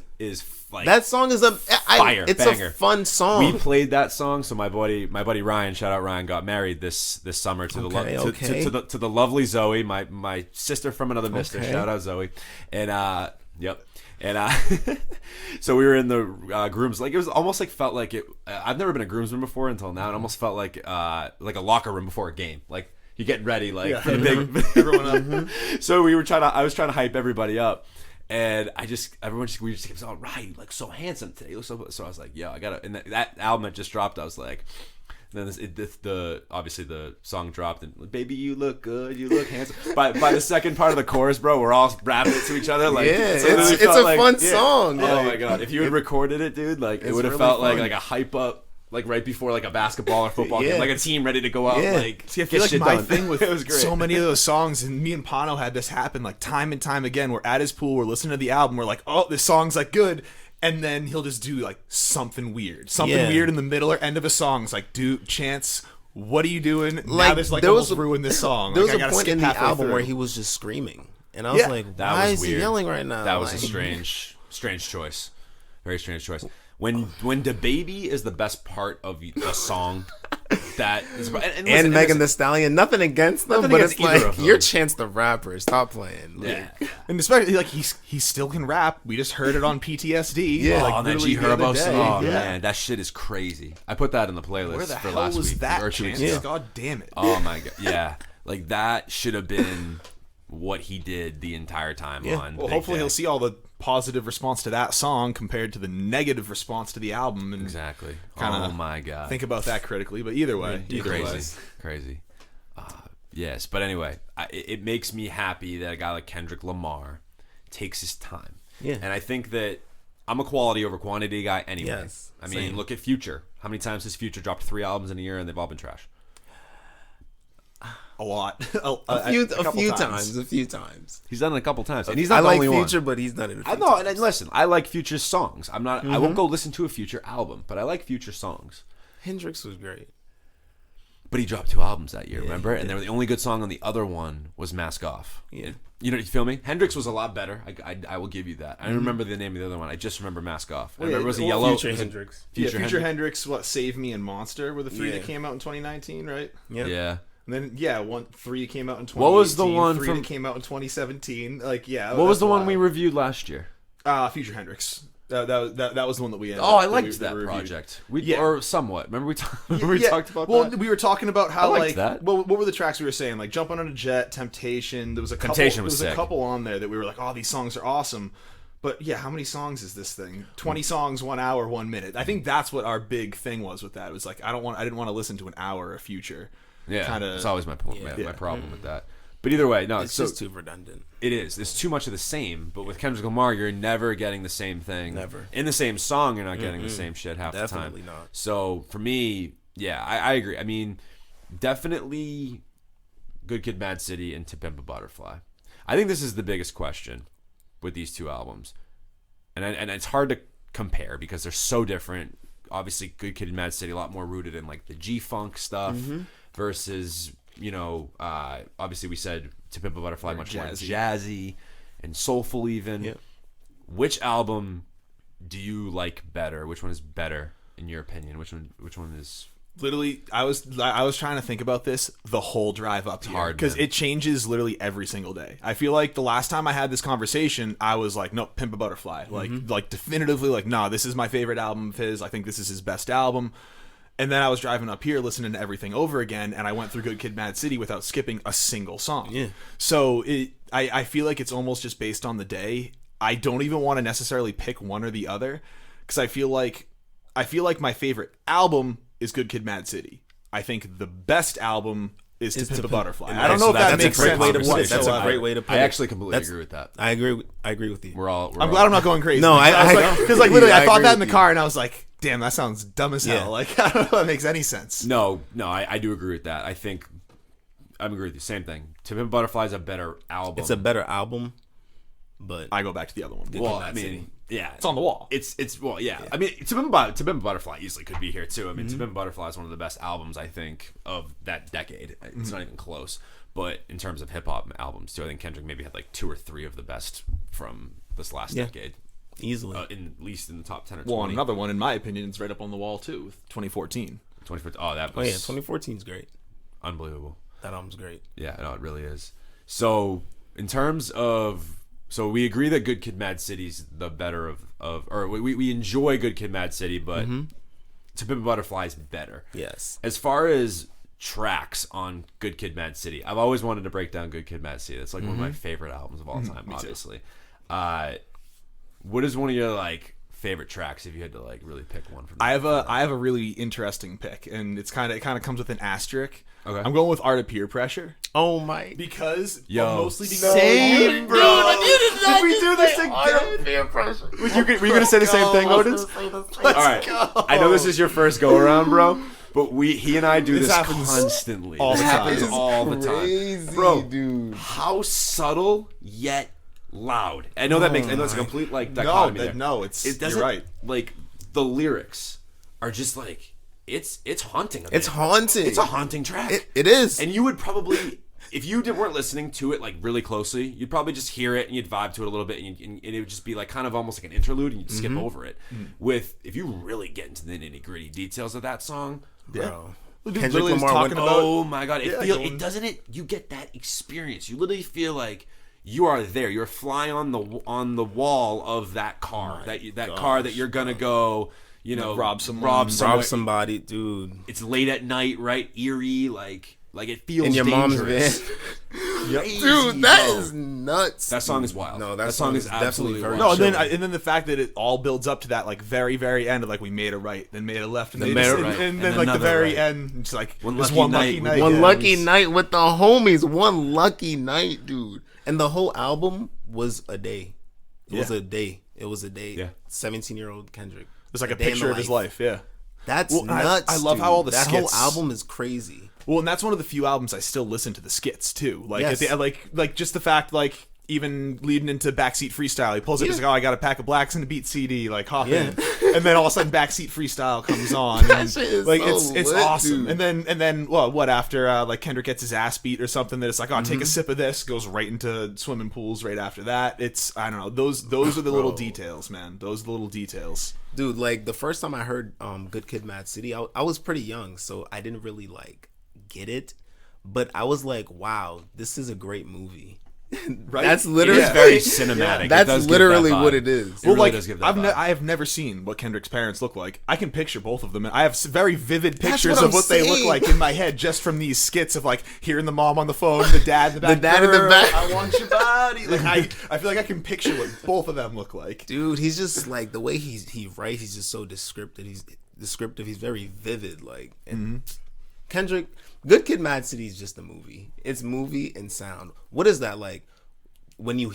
like That song is fire, it's banger. a fun song. We played that song, so my buddy Ryan, shout out Ryan, got married this summer to to the lovely Zoe, my sister from another mister. Shout out Zoe, and so we were in the grooms. Like, it was almost like felt like it. I've never been a groomsman before until now. It almost felt like a locker room before a game. Like, you're getting ready, like for the big Everyone up. So I was trying to hype everybody up. And we just kept saying, "Right, you look so handsome today. You look so." I was like, "Yo, I gotta." And that album that just dropped, I was like, and then obviously the song dropped, and "Baby, you look good, you look handsome." By the second part of the chorus, bro, we're all rapping it to each other. Like, it's a fun song. Oh like, my god, if you had recorded it, dude, like it would have really felt fun. like a hype up. Like right before like a basketball or football game, like a team ready to go out. Yeah. Like, See, I feel get like shit my done. thing with it was great. so many of those songs, and me and Pano had this happen like time and time again. We're at his pool, we're listening to the album, we're like, oh, this song's like good, and then he'll just do like something weird in the middle or end of a song. It's like, dude, Chance, what are you doing? Like, now this like there was almost ruined this song. There was like, I a gotta point skip in the halfway album through. where he was just screaming, and I was like, That "Why was is weird. he yelling right now?" That was a Like, strange choice. Very strange choice. When DaBaby is the best part of a song, that is, and Megan Thee Stallion, nothing against them, Nothing but against it's either like, of them. you're Chance the Rapper. Stop playing. Like, And especially like he still can rap. We just heard it on PTSD. Yeah. like, on that literally G the other Herbo day. song, Yeah. man, that shit is crazy. I put that in the playlist Where the for hell last was week that? or 2 weeks Chance? ago. God damn it! Oh my god, yeah, like that should have been what he did the entire time on. Well, Big hopefully Day. he'll see all the positive response to that song compared to the negative response to the album, and Exactly. Kinda Oh my god. think about that critically. But either way, Crazy. Yes, but anyway, it makes me happy that a guy like Kendrick Lamar takes his time. Yeah. And I think that I'm a quality over quantity guy anyway. Yes, I mean, same. look at Future. How many times has Future dropped 3 albums in a year and they've all been trash? a lot, a few couple times. He's done it a couple times, and he's not I the like only Future, one. but he's done it. A few I know, times. and listen, I like Future's songs. I won't go listen to a Future album, but I like Future songs. Hendrix was great. But he dropped 2 albums that year, remember? And they were the only good song on the other one was Mask Off. Yeah. You feel me? Hendrix was a lot better. I will give you that. I don't remember the name of the other one. I just remember Mask Off. I remember it was a yellow. Future Hendrix. Future Hendrix, what Save Me and Monster were the 3 Yeah. that came out in 2019, right? Yep. Yeah. And then 3 came out in 2018. What was the one 3 from- that came out in 2017? Like What was the one we reviewed last year? Future Hendrix. That was the one that we ended. Oh, I that liked we that reviewed. project. Yeah. Or somewhat. Remember we talked about well, that? we were talking about how I liked like that. what were the tracks we were saying? Like Jumping on a Jet, Temptation. There was a couple. Temptation was there was sick. a couple on there that we were like, oh, these songs are awesome. But yeah, how many songs is this thing? 20 songs, 1 hour, 1 minute. I think that's what our big thing was with that. It was like I didn't want to listen to an hour of Future. Yeah, that's always my point. My problem with that. But either way, no, it's just too redundant. It is. It's too much of the same. But with Kendrick Lamar, you're never getting the same thing. Never. In the same song, you're not getting the same shit half the time. Definitely not. So for me, yeah, I agree. I mean, definitely Good Kid, Mad City, and To Pimp a Butterfly. I think this is the biggest question with these two albums. And it's hard to compare because they're so different. Obviously, Good Kid, Mad City, a lot more rooted in like the G-Funk stuff versus... obviously we said To Pimp a Butterfly much more jazzy and soulful even. Yep. Which album do you like better? Which one is better in your opinion? Which one is... Literally, I was trying to think about this the whole drive up here because it changes literally every single day. I feel like the last time I had this conversation, I was like, no, Pimp a Butterfly. Like definitively like, nah, this is my favorite album of his. I think this is his best album. And then I was driving up here listening to everything over again, and I went through Good Kid, Mad City without skipping a single song. Yeah. So I feel like it's almost just based on the day. I don't even want to necessarily pick one or the other because I feel like my favorite album is Good Kid, Mad City. I think the best album is To Pimp a Butterfly. I don't know if that makes sense. That's a great way to put it. I actually completely agree with that. I agree with you. I'm glad I'm not going crazy. No, because like literally I thought that in the car and I was like, damn, that sounds dumb as hell. Like, I don't know if that makes any sense. No, I do agree with that. I think I agree with you. Same thing. To Pimp a Butterfly is a better album. It's a better album, but I go back to the other one. Well, I mean, yeah, it's on the wall. It's well, yeah. I mean, To Pimp a Butterfly easily could be here too. I mean, To Pimp a Butterfly is one of the best albums I think of that decade. It's not even close. But in terms of hip hop albums too, I think Kendrick maybe had like 2 or 3 of the best from this last decade. Easily, at least in the top 10 or 20. Well, another one in my opinion is right up on the wall too. With 2014. 2014. Oh, that was 2014 is great. Unbelievable. That album's great. Yeah, no, it really is. So in terms of, so we agree that Good Kid, Mad City's the better of or we enjoy Good Kid, Mad City, but To Pimp a Butterfly is better. Yes. As far as tracks on Good Kid, Mad City, I've always wanted to break down Good Kid, Mad City. That's like one of my favorite albums of all time, obviously. What is one of your like favorite tracks if you had to like really pick one from that? I have a really interesting pick, and it kind of comes with an asterisk. Okay. I'm going with Art of Peer Pressure. Oh my! Because mostly because same, bro. Did we do this again? Peer Pressure. Were you gonna say the same thing, Odenz? All right. Go. I know this is your first go around, bro. But he and I do this constantly. All the time. Happens all the time. Crazy, bro, dude. How subtle yet loud. I know that makes. I know it's a complete like dichotomy there. No, it doesn't. You're right. Like the lyrics are just like it's haunting. It's haunting. It's a haunting track. It is. And you would probably, if you weren't listening to it like really closely, you'd probably just hear it and you'd vibe to it a little bit, and it would just be like kind of almost like an interlude, and you'd skip over it. With if you really get into the nitty gritty details of that song, bro. Kendrick Lamar talking about. Oh my god! It doesn't it. You get that experience. You literally feel like you are there. You're flying on the wall of that car. That car that you're gonna go. You know, rob somebody, dude. It's late at night, right? Eerie, like it feels in your dangerous. mom's van. Dude, that is nuts. That song is wild. No, that song is absolutely very wild. No, and then the fact that it all builds up to that like very very end of like we made a right, then made a left, and then like the very end, it's like one lucky night. One lucky night with the homies. One lucky night, dude. And the whole album was a day. It was a day. Yeah. 17-year-old Kendrick. It's like a picture of his life. Yeah. That's nuts. I love how all the skits. That whole album is crazy. Well, and that's one of the few albums I still listen to the skits too. Like, Yes. like just the fact, like even leading into Backseat Freestyle, he pulls it. He's like, "Oh, I got a pack of blacks and a beat CD. Like, hop in." And then all of a sudden, Backseat Freestyle comes on. That shit is like so it's lit, awesome. dude. And then what after like Kendrick gets his ass beat or something? That it's like, "Oh, take a sip of this." Goes right into swimming pools right after that. It's I don't know. Those are the little details, man. Those are the little details. Dude, like the first time I heard Good Kid, Mad City, I was pretty young, so I didn't really like get it. But I was like, wow, this is a great movie. Right? That's literally very cinematic. That's literally what it is. Well, really like I have never seen what Kendrick's parents look like. I can picture both of them. I have very vivid pictures of what they look like in my head just from these skits of like hearing the mom on the phone, the dad in the back. The dad in the back. I want your body. Like I feel like I can picture what both of them look like. Dude, he's just like the way he writes. He's just so descriptive. He's very vivid. Like and Kendrick, Good Kid, Mad City is just a movie. It's movie and sound. What is that like? When you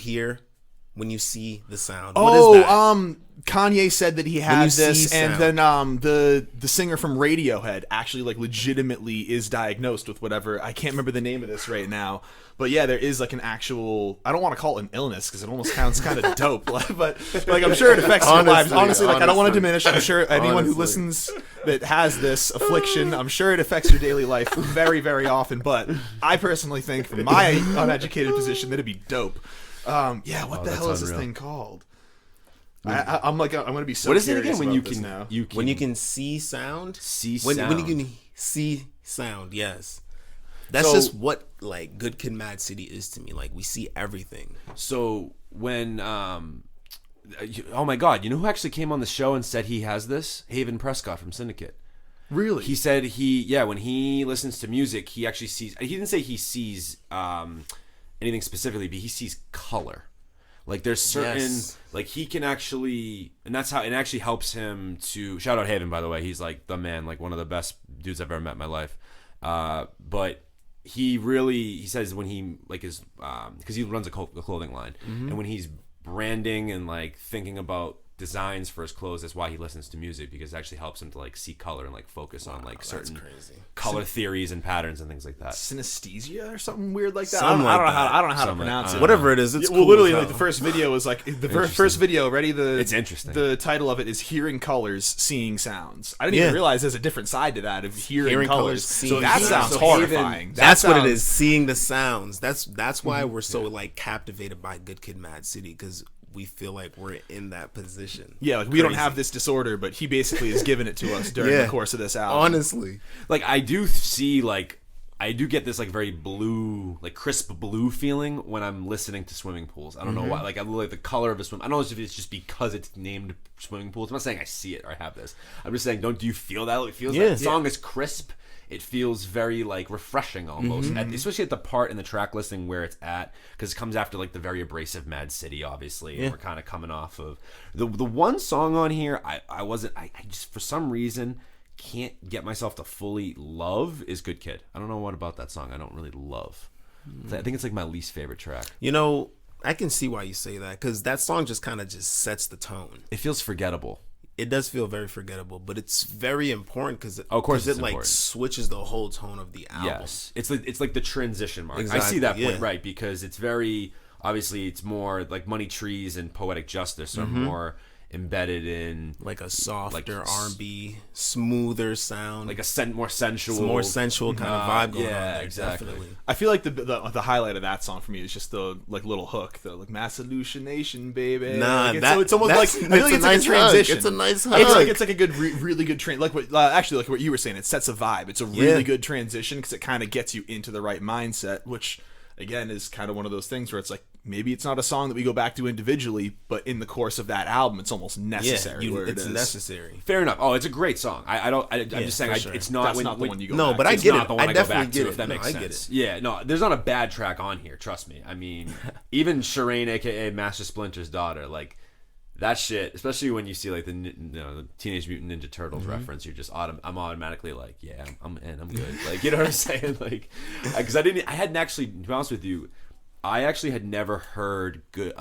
see the sound. What is that? Kanye said that he had this, and then the singer from Radiohead actually like legitimately is diagnosed with whatever. I can't remember the name of this right now, but yeah, there is like an actual. I don't want to call it an illness because it almost sounds kind of dope, but like I'm sure it affects your lives. Honestly, like I don't want to diminish. I'm sure anyone who listens that has this affliction, I'm sure it affects your daily life very, very often. But I personally think, from my uneducated position, that it'd be dope. Yeah, what the hell is this thing called? I'm gonna be so. What is it curious again? When you can see sound. When you can see sound, yes. That's just what like Good Kid, Mad City is to me. Like we see everything. So when oh my God, you know who actually came on the show and said he has this? Haven Prescott from Syndicate. Really? He said when he listens to music, he actually sees. He didn't say he sees anything specifically, but he sees color. Like there's certain like he can actually, and that's how it actually helps him to shout out Haven, by the way. He's like the man, like one of the best dudes I've ever met in my life. But he says when he like is because he runs a clothing line, and when he's branding and like thinking about designs for his clothes, that's why he listens to music, because it actually helps him to like see color and like focus on like certain color theories and patterns and things like that. Synesthesia or something weird like that. Something I don't know how to pronounce it. Whatever it is, it's cool. Literally like the first video was like the first video. It's interesting. The title of it is "Hearing Colors, Seeing Sounds." I didn't even realize there's a different side to that of hearing colors. So that sounds horrifying. That's what it is. Seeing the sounds. That's why we're so like captivated by Good Kid, Mad City, because we feel like we're in that position. Yeah, like we don't have this disorder, but he basically has given it to us during the course of this album. Honestly. Like I do get this like very blue, like crisp blue feeling when I'm listening to swimming pools. I don't know why. Like I like the color of a swim. I don't know if it's just because it's named swimming pools. I'm not saying I see it or I have this. I'm just saying, do you feel that? It feels that the song is crisp. It feels very like refreshing almost, especially at the part in the track listing where it's at, because it comes after like the very abrasive Mad City, obviously, and we're kind of coming off of the one song on here. I just for some reason can't get myself to fully love is Good Kid. I don't know what about that song I don't really love. I think it's like my least favorite track. You know, I can see why you say that, because that song just kind of just sets the tone. It feels forgettable. It does feel very forgettable, but it's very important because it like switches the whole tone of the album. Yes, it's like the transition mark. Exactly, I see that point, right, because it's very obviously it's more like Money Trees and Poetic Justice are more embedded in like a softer R&B, smoother sound, like a more sensual kind of vibe going on there. Exactly. Definitely. I feel like the highlight of that song for me is just the like little hook, the like Mass Hallucination, baby. Nah, like it's almost like I feel like it's like a transition. It's a nice hook. It's like a good, really good like what actually like what you were saying. It sets a vibe. It's a really good transition because it kind of gets you into the right mindset, which again is kind of one of those things where it's like maybe it's not a song that we go back to individually, but in the course of that album, it's almost necessary. It's necessary. Fair enough. Oh, it's a great song. I'm just saying it's not. That's not the one you go. But I get it. I definitely get it. If that makes sense. I get it. Yeah, no, there's not a bad track on here. Trust me. I mean, even Shireen, aka Master Splinter's daughter, like that shit. Especially when you see like the Teenage Mutant Ninja Turtles reference, you're just I'm automatically like, yeah, I'm in. I'm good. Like, you know what I'm saying? Like, because I hadn't actually, to be honest with you, I actually had never heard good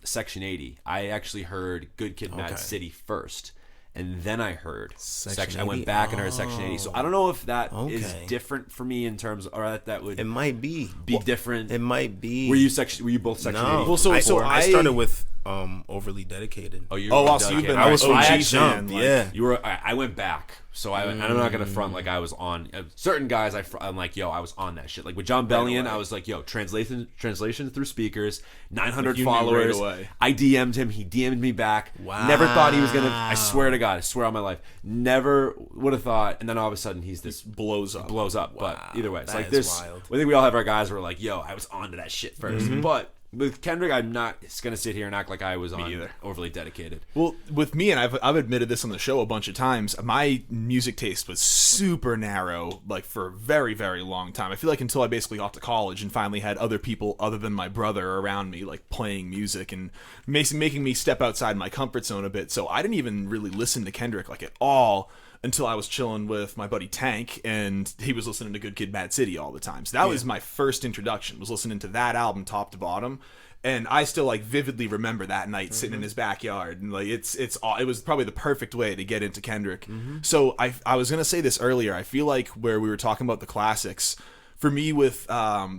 Section 80. I actually heard Good Kid, Mad City first, and then I heard Section. I went back and heard Section 80. So I don't know if that is different for me in terms, or that would it might be different. It might be. Were you both Section 80? Well, so I started with Overly Dedicated. Oh, so you've been. I was from OG Jump. fan, Yeah, You were. I went back, so I'm not gonna front like I was on certain guys. I'm like, yo, I was on that shit. Like with John Bellion, I was like, yo, translation through speakers, 900 you knew followers. right away. I DM'd him. He DM'd me back. Wow. Never thought he was gonna. I swear to God, I swear on my life, never would have thought. And then all of a sudden, he's this blows up. But either way, it's That like is this. wild. I think we all have our guys who are like, yo, I was onto that shit 1st, but. With Kendrick, I'm not gonna sit here and act like I was on either. Overly Dedicated. Well, with me, and I've admitted this on the show a bunch of times, my music taste was super narrow, like for a very, very long time. I feel like until I basically got to college and finally had other people other than my brother around me, like playing music and making me step outside my comfort zone a bit. So I didn't even really listen to Kendrick like at all until I was chilling with my buddy Tank, and he was listening to Good Kid, Mad City all the time. So that was my first introduction, was listening to that album top to bottom. And I still like vividly remember that night sitting in his backyard, and like it was probably the perfect way to get into Kendrick. So I was gonna say this earlier. I feel like where we were talking about the classics, for me with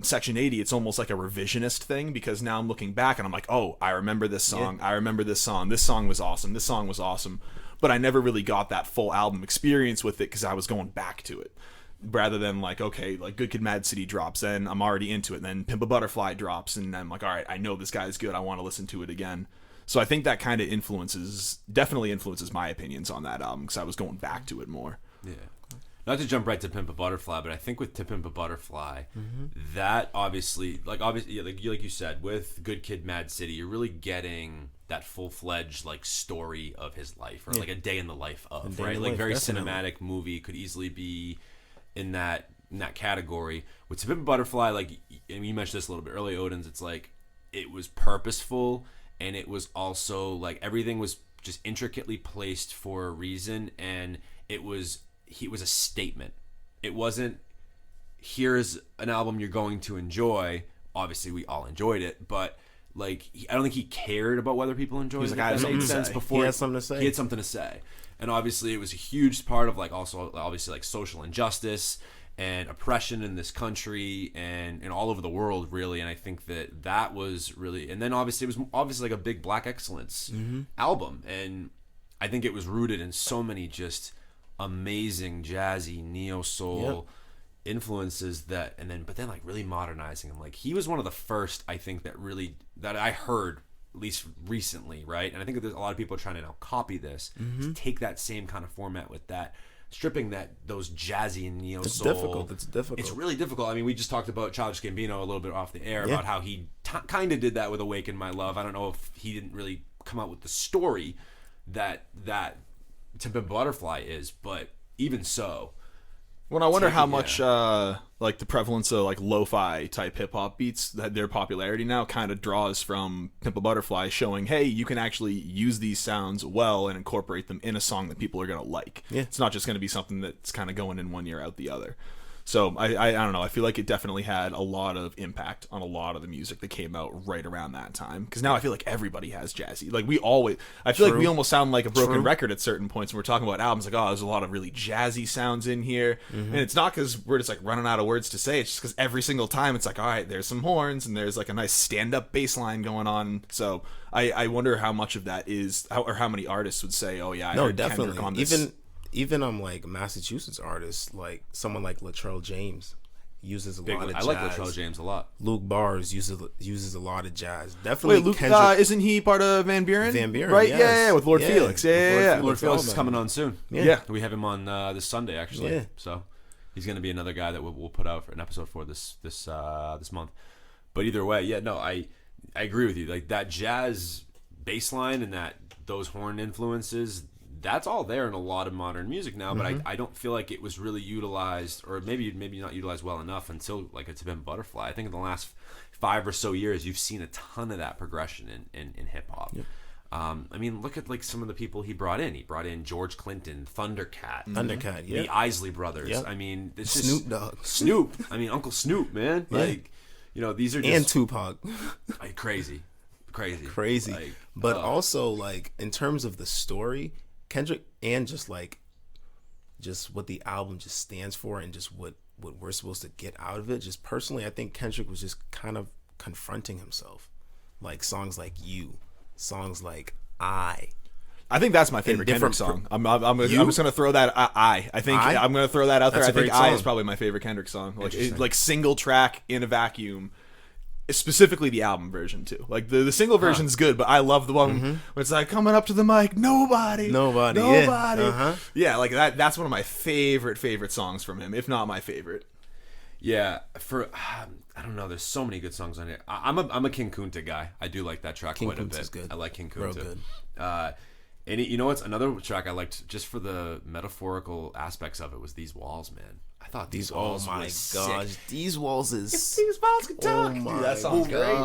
Section 80, it's almost like a revisionist thing, because now I'm looking back and I'm like, oh, I remember this song. I remember this song. This song was awesome. This song was awesome. But I never really got that full album experience with it because I was going back to it. Rather than like, okay, like Good Kid, Mad City drops, then I'm already into it. And then Pimp a Butterfly drops, and I'm like, all right, I know this guy's good. I want to listen to it again. So I think that kind of definitely influences my opinions on that album, because I was going back to it more. Yeah. Not to jump right to Pimp a Butterfly, but I think with To Pimp a Butterfly, that obviously, like you said, with Good Kid, Mad City, you're really getting that full-fledged like story of his life, or like a day in the life of, right? Like very cinematic movie, could easily be in that category. With To Pimp a Butterfly, like, and you mentioned this a little bit earlier, Odenz, it's like it was purposeful, and it was also like everything was just intricately placed for a reason, and it was a statement. It wasn't, here's an album you're going to enjoy. Obviously we all enjoyed it, but like I don't think he cared about whether people enjoyed it. Like, I had something to say. Before He had something to say. He had something to say. And obviously it was a huge part of like also obviously like social injustice and oppression in this country and all over the world, really. And I think that was really, and then obviously it was obviously like a big Black excellence album, and I think it was rooted in so many just amazing jazzy neo soul influences but then like really modernizing him. Like he was one of the first, I think, that I heard, at least recently, right? And I think that there's a lot of people trying to now copy this, to take that same kind of format with that, stripping those jazzy and neo soul. It's difficult. It's really difficult. I mean, we just talked about Childish Gambino a little bit off the air about how he kind of did that with Awaken My Love. I don't know if he didn't really come out with the story that To Pimp a Butterfly is, but even so. Well, I wonder how much like the prevalence of like lo-fi type hip hop beats, that their popularity now kind of draws from Pimp a Butterfly, showing, hey, you can actually use these sounds well and incorporate them in a song that people are going to like. Yeah. It's not just going to be something that's kind of going in one ear out the other. So I don't know. I feel like it definitely had a lot of impact on a lot of the music that came out right around that time. Because now I feel like everybody has jazzy. Like I feel like we almost sound like a broken record at certain points when we're talking about albums. Like, oh, there's a lot of really jazzy sounds in here, and it's not because we're just like running out of words to say. It's just because every single time it's like, all right, there's some horns and there's like a nice stand-up bass line going on. So I wonder how much of that is, or how many artists would say, oh yeah, I heard definitely Kendrick on this. Even like Massachusetts artists, like someone like Latrell James uses a lot of jazz. I like Latrell James a lot. Luke Bars uses a lot of jazz. Definitely. Wait, Luke, isn't he part of Van Buren? Van Buren, right? Yes. Yeah, with Lord Felix. Yeah. Lord Felix is coming on soon. Yeah. We have him on this Sunday actually. Yeah. So he's going to be another guy that we'll put out for an episode for this month. But either way, I agree with you. Like that jazz bass line and those horn influences, that's all there in a lot of modern music now, but I don't feel like it was really utilized, or maybe not utilized well enough until like a To Pimp a Butterfly. I think in the last 5 or so years, you've seen a ton of that progression in hip hop. Yep. I mean, look at like some of the people he brought in. He brought in George Clinton, Thundercat, yeah, the Isley Brothers. Yep. I mean, it's just Snoop Dogg. Snoop. I mean, Uncle Snoop, man. Yeah. Like, these are just and Tupac. Like, crazy. Like, but also like in terms of the story, Kendrick, and just what the album just stands for, and just what we're supposed to get out of it. Just personally, I think Kendrick was just kind of confronting himself, like songs like You, songs like I think that's my favorite Kendrick song. I'm just gonna throw that I think I'm gonna throw that out there. I think I is probably my favorite Kendrick song. Like single track in a vacuum. Specifically the album version too. Like the single version's good, but I love the one where it's like coming up to the mic, nobody. Yeah, like that's one of my favorite songs from him, if not my favorite. Yeah, I don't know. There's so many good songs on it. I'm a King Kunta guy. I do like that track quite a bit. Is good. I like King Kunta. Real good. And you know what's another track I liked just for the metaphorical aspects of it was These Walls, man. I thought These Walls. Oh my gosh, sick. These Walls is. If these walls could talk. Dude, that sounds great.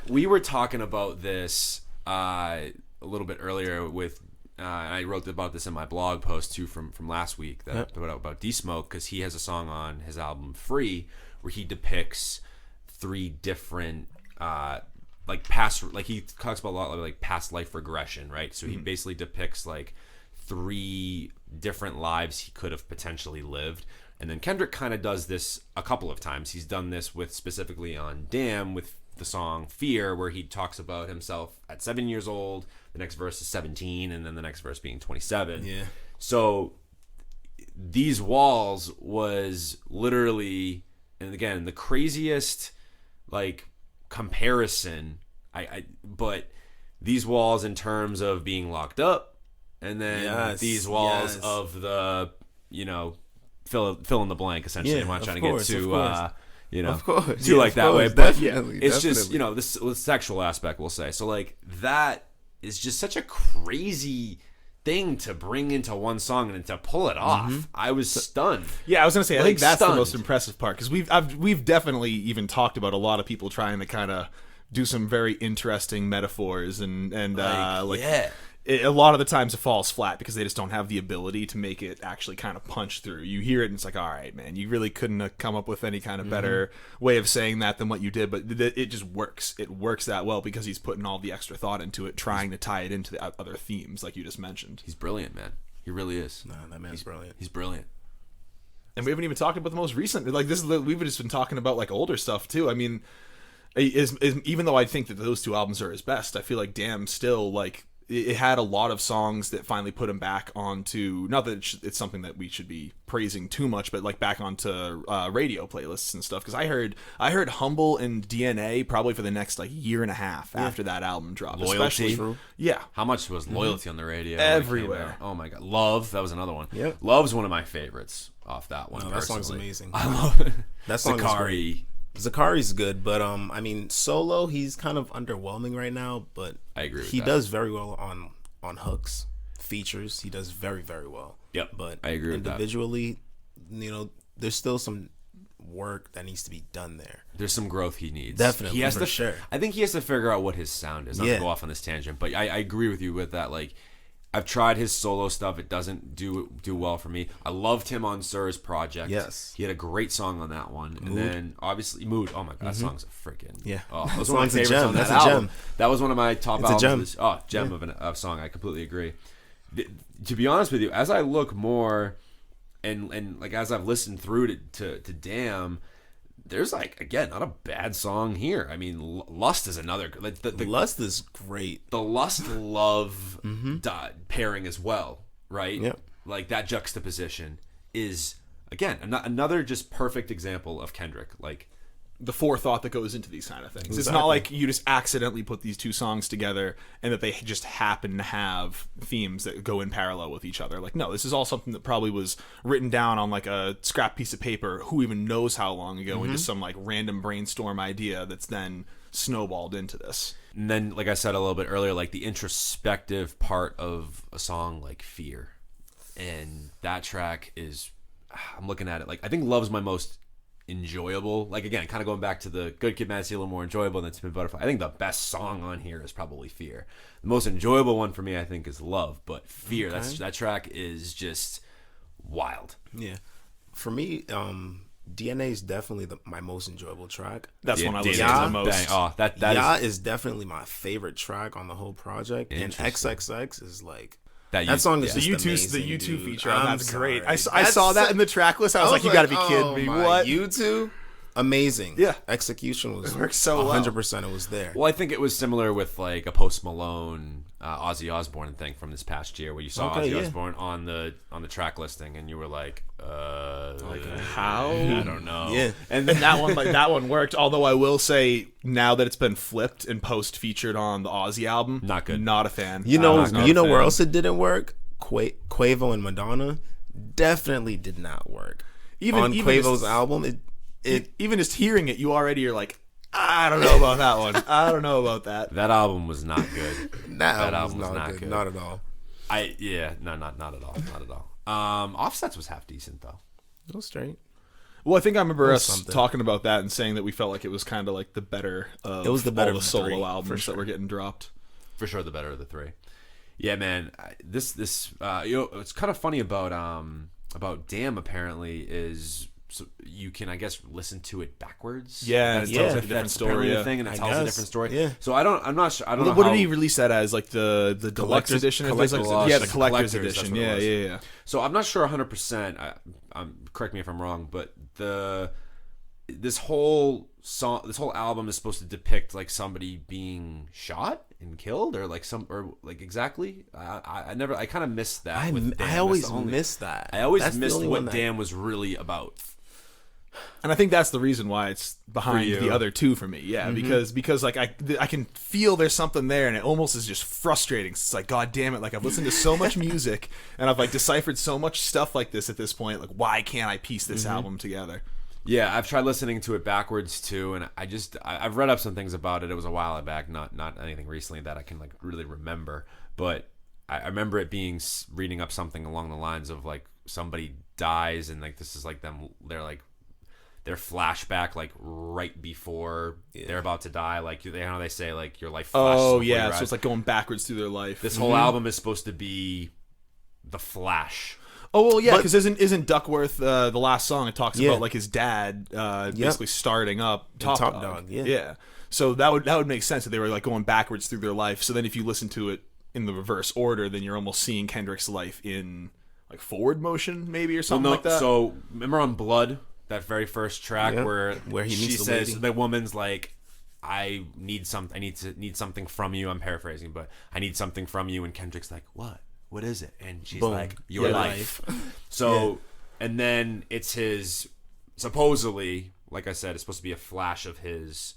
We were talking about this a little bit earlier with. I wrote about this in my blog post too from last week about D-Smoke, because he has a song on his album Free where he depicts 3 different he talks about a lot of like past life regression, right? So he basically depicts like 3 different lives he could have potentially lived. And then Kendrick kind of does this a couple of times. He's done this with specifically on Damn with the song Fear, where he talks about himself at 7 years old. The next verse is 17, and then the next verse being 27. Yeah. So These Walls was literally, and again, the craziest like comparison. But These Walls in terms of being locked up, and then These Walls of the, fill in the blank essentially. I'm not trying to get too of course, too like that way, but it's just this sexual aspect, we'll say. So like that is just such a crazy thing to bring into one song and to pull it off. I was stunned. Yeah, I was gonna say, I think that's the most impressive part, because we've definitely even talked about a lot of people trying to kind of do some very interesting metaphors and a lot of the times it falls flat because they just don't have the ability to make it actually kind of punch through. You hear it and it's like, all right, man, you really couldn't have come up with any kind of better way of saying that than what you did, but it just works. It works that well because he's putting all the extra thought into it, trying to tie it into the other themes like you just mentioned. He's brilliant, man. He really is. No, that man's brilliant. He's brilliant. And we haven't even talked about the most recent. Like we've just been talking about like older stuff too. I mean, even though I think that those 2 albums are his best, I feel like Damn still like it had a lot of songs that finally put him back onto, not that it's something that we should be praising too much, but like back onto radio playlists and stuff. Because I heard Humble and DNA probably for the next like year and a half after that album dropped. Loyalty, yeah. How much was Loyalty on the radio? Everywhere. Oh my god, Love, that was another one. Yep. Love's one of my favorites off that one. No, that song's amazing. I love it. That song Zakari's good, but I mean, solo he's kind of underwhelming right now. But I agree with he does very well on hooks, features. He does very well. Yep, but I agree with that. Individually, there's still some work that needs to be done there. There's some growth he needs. Definitely, he has for sure. I think he has to figure out what his sound is. Not to go off on this tangent, but I agree with you with that. Like, I've tried his solo stuff. It doesn't do well for me. I loved him on Sir's project. Yes. He had a great song on that one. And then, obviously, Mood. Oh, my God. That song's a freaking... Yeah. Oh, that was one of my favorites on that album. That was one of my top albums. Gem of a song. I completely agree. To be honest with you, as I look more and like as I've listened through to Damn, there's like, again, not a bad song here. I mean, Lust is another. Like the Lust is great. The Lust Love pairing as well, right? Yep. Like that juxtaposition is, again, another just perfect example of Kendrick. Like the forethought that goes into these kind of things. Exactly. It's not like you just accidentally put these 2 songs together and that they just happen to have themes that go in parallel with each other. Like, no, this is all something that probably was written down on like a scrap piece of paper, who even knows how long ago, into some like random brainstorm idea that's then snowballed into this. And then, like I said a little bit earlier, like the introspective part of a song like Fear. And that track is, I'm looking at it, like I think Love's my most enjoyable. Like, again, kind of going back to the Good Kid, Mad City, a little more enjoyable than Timid Butterfly. I think the best song on here is probably Fear. The most enjoyable one for me, I think, is Love. But Fear, that track is just wild. Yeah. For me, DNA is definitely my most enjoyable track. That's one I listen to the most. That is definitely my favorite track on the whole project. And XXX is like... That song is just amazing, the YouTube feature. That's great. I saw that in the track list. I was like, you got to be kidding me. What? YouTube? amazing. Yeah. Execution was, it works so 100%. It was there. Well, I think it was similar with like a Post Malone, Ozzy Osbourne thing from this past year, where you saw Ozzy Osbourne on the track listing, and you were like, how? I don't know. Yeah, and that one worked. Although I will say, now that it's been flipped and Post featured on the Ozzy album, not good. Not a fan. You know where else it didn't work? Quavo and Madonna definitely did not work. Even Quavo's album, it even just hearing it, you're like, I don't know about that one. I don't know about that. That album was not good. that album was not good. Not at all. Not at all. Not at all. Offset's was half decent though. It was straight. Well, I think I remember us talking about that and saying that we felt like it was kind of like the better of all the solo albums that were getting dropped. For sure, the better of the three. Yeah, man. This it's kind of funny about Damn. Apparently, is you can, I guess, listen to it backwards. Yeah, it tells a different story. Thing, and it tells a different story. Yeah. So I'm not sure. I don't know. What did he release that as? Like the deluxe edition? The collector's edition. Yeah. So I'm not sure 100%. Correct me if I'm wrong, but this whole album is supposed to depict like somebody being shot and killed, or exactly. I kind of missed that. I always missed that. I always missed what Damn was really about. And I think that's the reason why it's behind the other two for me. Yeah, because like I can feel there's something there, and it almost is just frustrating. It's like, God damn it! Like, I've listened to so much music, and I've like deciphered so much stuff like this at this point. Like, why can't I piece this album together? Yeah, I've tried listening to it backwards too, and I've read up some things about it. It was a while back, not anything recently that I can like really remember, but I remember it being reading up something along the lines of like somebody dies, and like this is like them, their flashback like right before they're about to die, like they say like your life flashes. Oh yeah, so it's like going backwards through their life. This whole album is supposed to be the Flash. Oh well, yeah, because isn't Duckworth the last song? It talks about like his dad basically starting up Top Dog. Yeah. So that would make sense that they were like going backwards through their life. So then if you listen to it in the reverse order, then you're almost seeing Kendrick's life in like forward motion, maybe, or something like that. So remember on Blood, that very first track where she says the woman's like, I need something from you. I'm paraphrasing, but I need something from you, and Kendrick's like, what is it? And she's like, your life. So and then it's his, supposedly, like I said, it's supposed to be a flash of his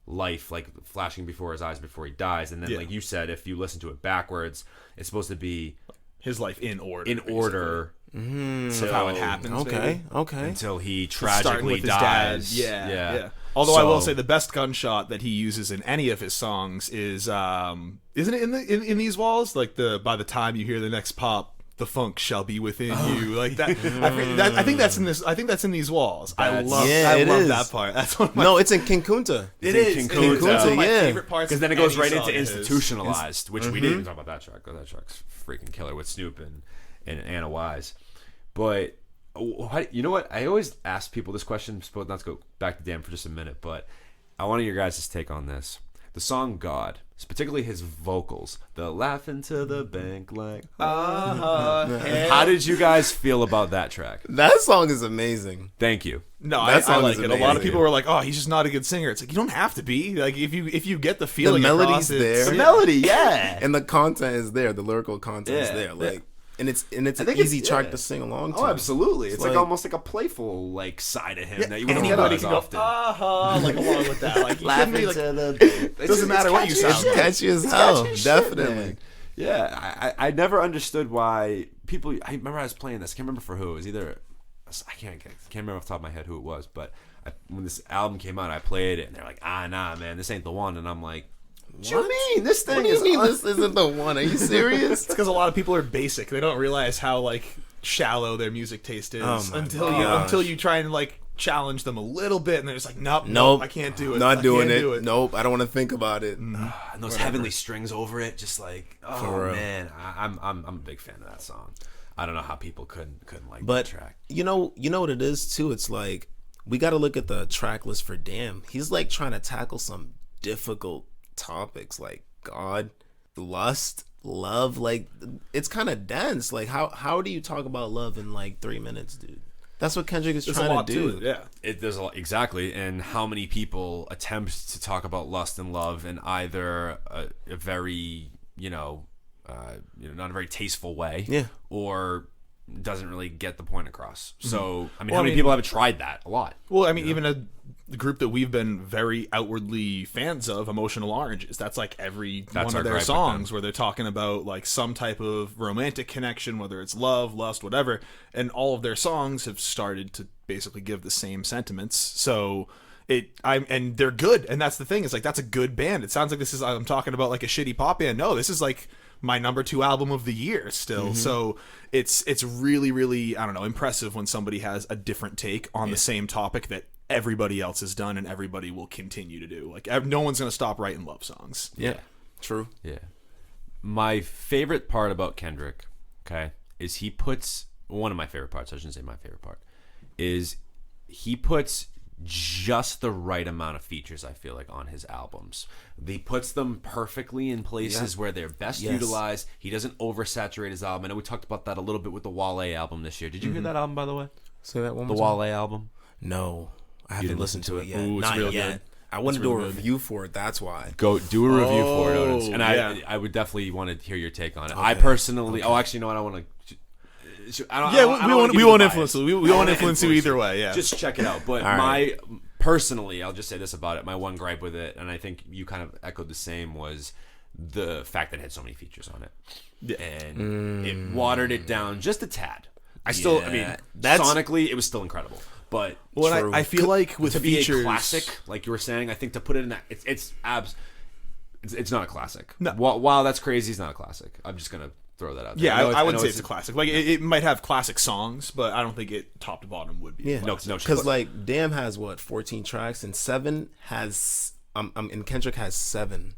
life, like flashing before his eyes before he dies. And then like you said, if you listen to it backwards, it's supposed to be his life in order. So how it happens. Okay. Until he tragically dies. Yeah. Although I will say the best gunshot that he uses in any of his songs is, isn't it in These Walls? Like by the time you hear the next pop, the funk shall be within you. Like that. I think that's in this. I think that's in These Walls. I love that part. That's one of my it's in King Kunta. It is King Kunta. My favorite parts. Because then it goes right into Institutionalized, which we didn't even talk about that track. That track's freaking killer with Snoop and Anna Wise. But you know what? I always ask people this question. Supposed not to go back to Dan for just a minute, but I want your guys' take on this. The song God, particularly his vocals, the laughing to the bank like. How did you guys feel about that track? That song is amazing. Thank you. No, I like it. A lot of people were like, "Oh, he's just not a good singer." It's like, you don't have to be. Like if you get the feeling, the melody's there, the melody, yeah, and the content is there. The lyrical content is there. Like. And it's an easy track to sing along to. Oh, absolutely. It's like almost like a playful like side of him that you wouldn't get as often. Like along with that. Like laughing to the it doesn't matter what you sound. It's catchy as hell. Definitely. Shit, yeah. I never understood why people. I remember I was playing this. I can't remember for who. It was either I can't remember off the top of my head who it was, but when this album came out, I played it and they're like, nah, man, this ain't the one. And I'm like, what you mean? This thing is this isn't the one. Are you serious? It's because a lot of people are basic. They don't realize how like shallow their music taste is until you try and like challenge them a little bit, and they're just like, nope, I can't do it. Not doing it. Nope, I don't want to think about it. And those heavenly strings over it, just like, man, I'm a big fan of that song. I don't know how people couldn't like that track. You know what it is too. It's like we got to look at the track list for Damn. He's like trying to tackle some difficult topics like God, lust, love. Like it's kind of dense. Like how do you talk about love in like 3 minutes, dude? That's what Kendrick is trying to do. Yeah, There's a lot, exactly. And how many people attempt to talk about lust and love in either a very, not a very tasteful way, or doesn't really get the point across. So, how many people have tried that? A lot. Well, even the group that we've been very outwardly fans of, Emotional Oranges, that's like every one of their songs where they're talking about like some type of romantic connection, whether it's love, lust, whatever, and all of their songs have started to basically give the same sentiments. So and they're good, and that's the thing, is like that's a good band. It sounds like I'm talking about like a shitty pop band. No, this is like my number 2 album of the year still. So it's really, really, I don't know, impressive when somebody has a different take on the same topic that everybody else has done and everybody will continue to do. Like, no one's going to stop writing love songs. Yeah. True. Yeah. My favorite part about Kendrick, is he puts, one of my favorite parts, I shouldn't say my favorite part, is he puts just the right amount of features, I feel like, on his albums. He puts them perfectly in places where they're best utilized. He doesn't oversaturate his album. I know we talked about that a little bit with the Wale album this year. Did you hear that album, by the way? Say that one more time. The Wale album? No. I haven't listened to it yet. Ooh, Not yet. Good. I want to do a review for it. That's why. Go do a review for it, Odenz. And I would definitely want to hear your take on it. I personally, actually, I don't want to. We won't influence you. We won't influence you either way. Yeah, just check it out. But personally, I'll just say this about it. My one gripe with it, and I think you kind of echoed the same, was the fact that it had so many features on it, and it watered it down just a tad. Sonically, it was still incredible. But I feel like with features, be a classic, like you were saying, I think to put it in that, it's not a classic. No. While that's crazy, it's not a classic. I'm just gonna throw that out there. Yeah, I wouldn't say it's a classic. Like it might have classic songs, but I don't think it top to bottom would be. Yeah, no, because like Damn has 14 tracks, and 7 has and Kendrick has 7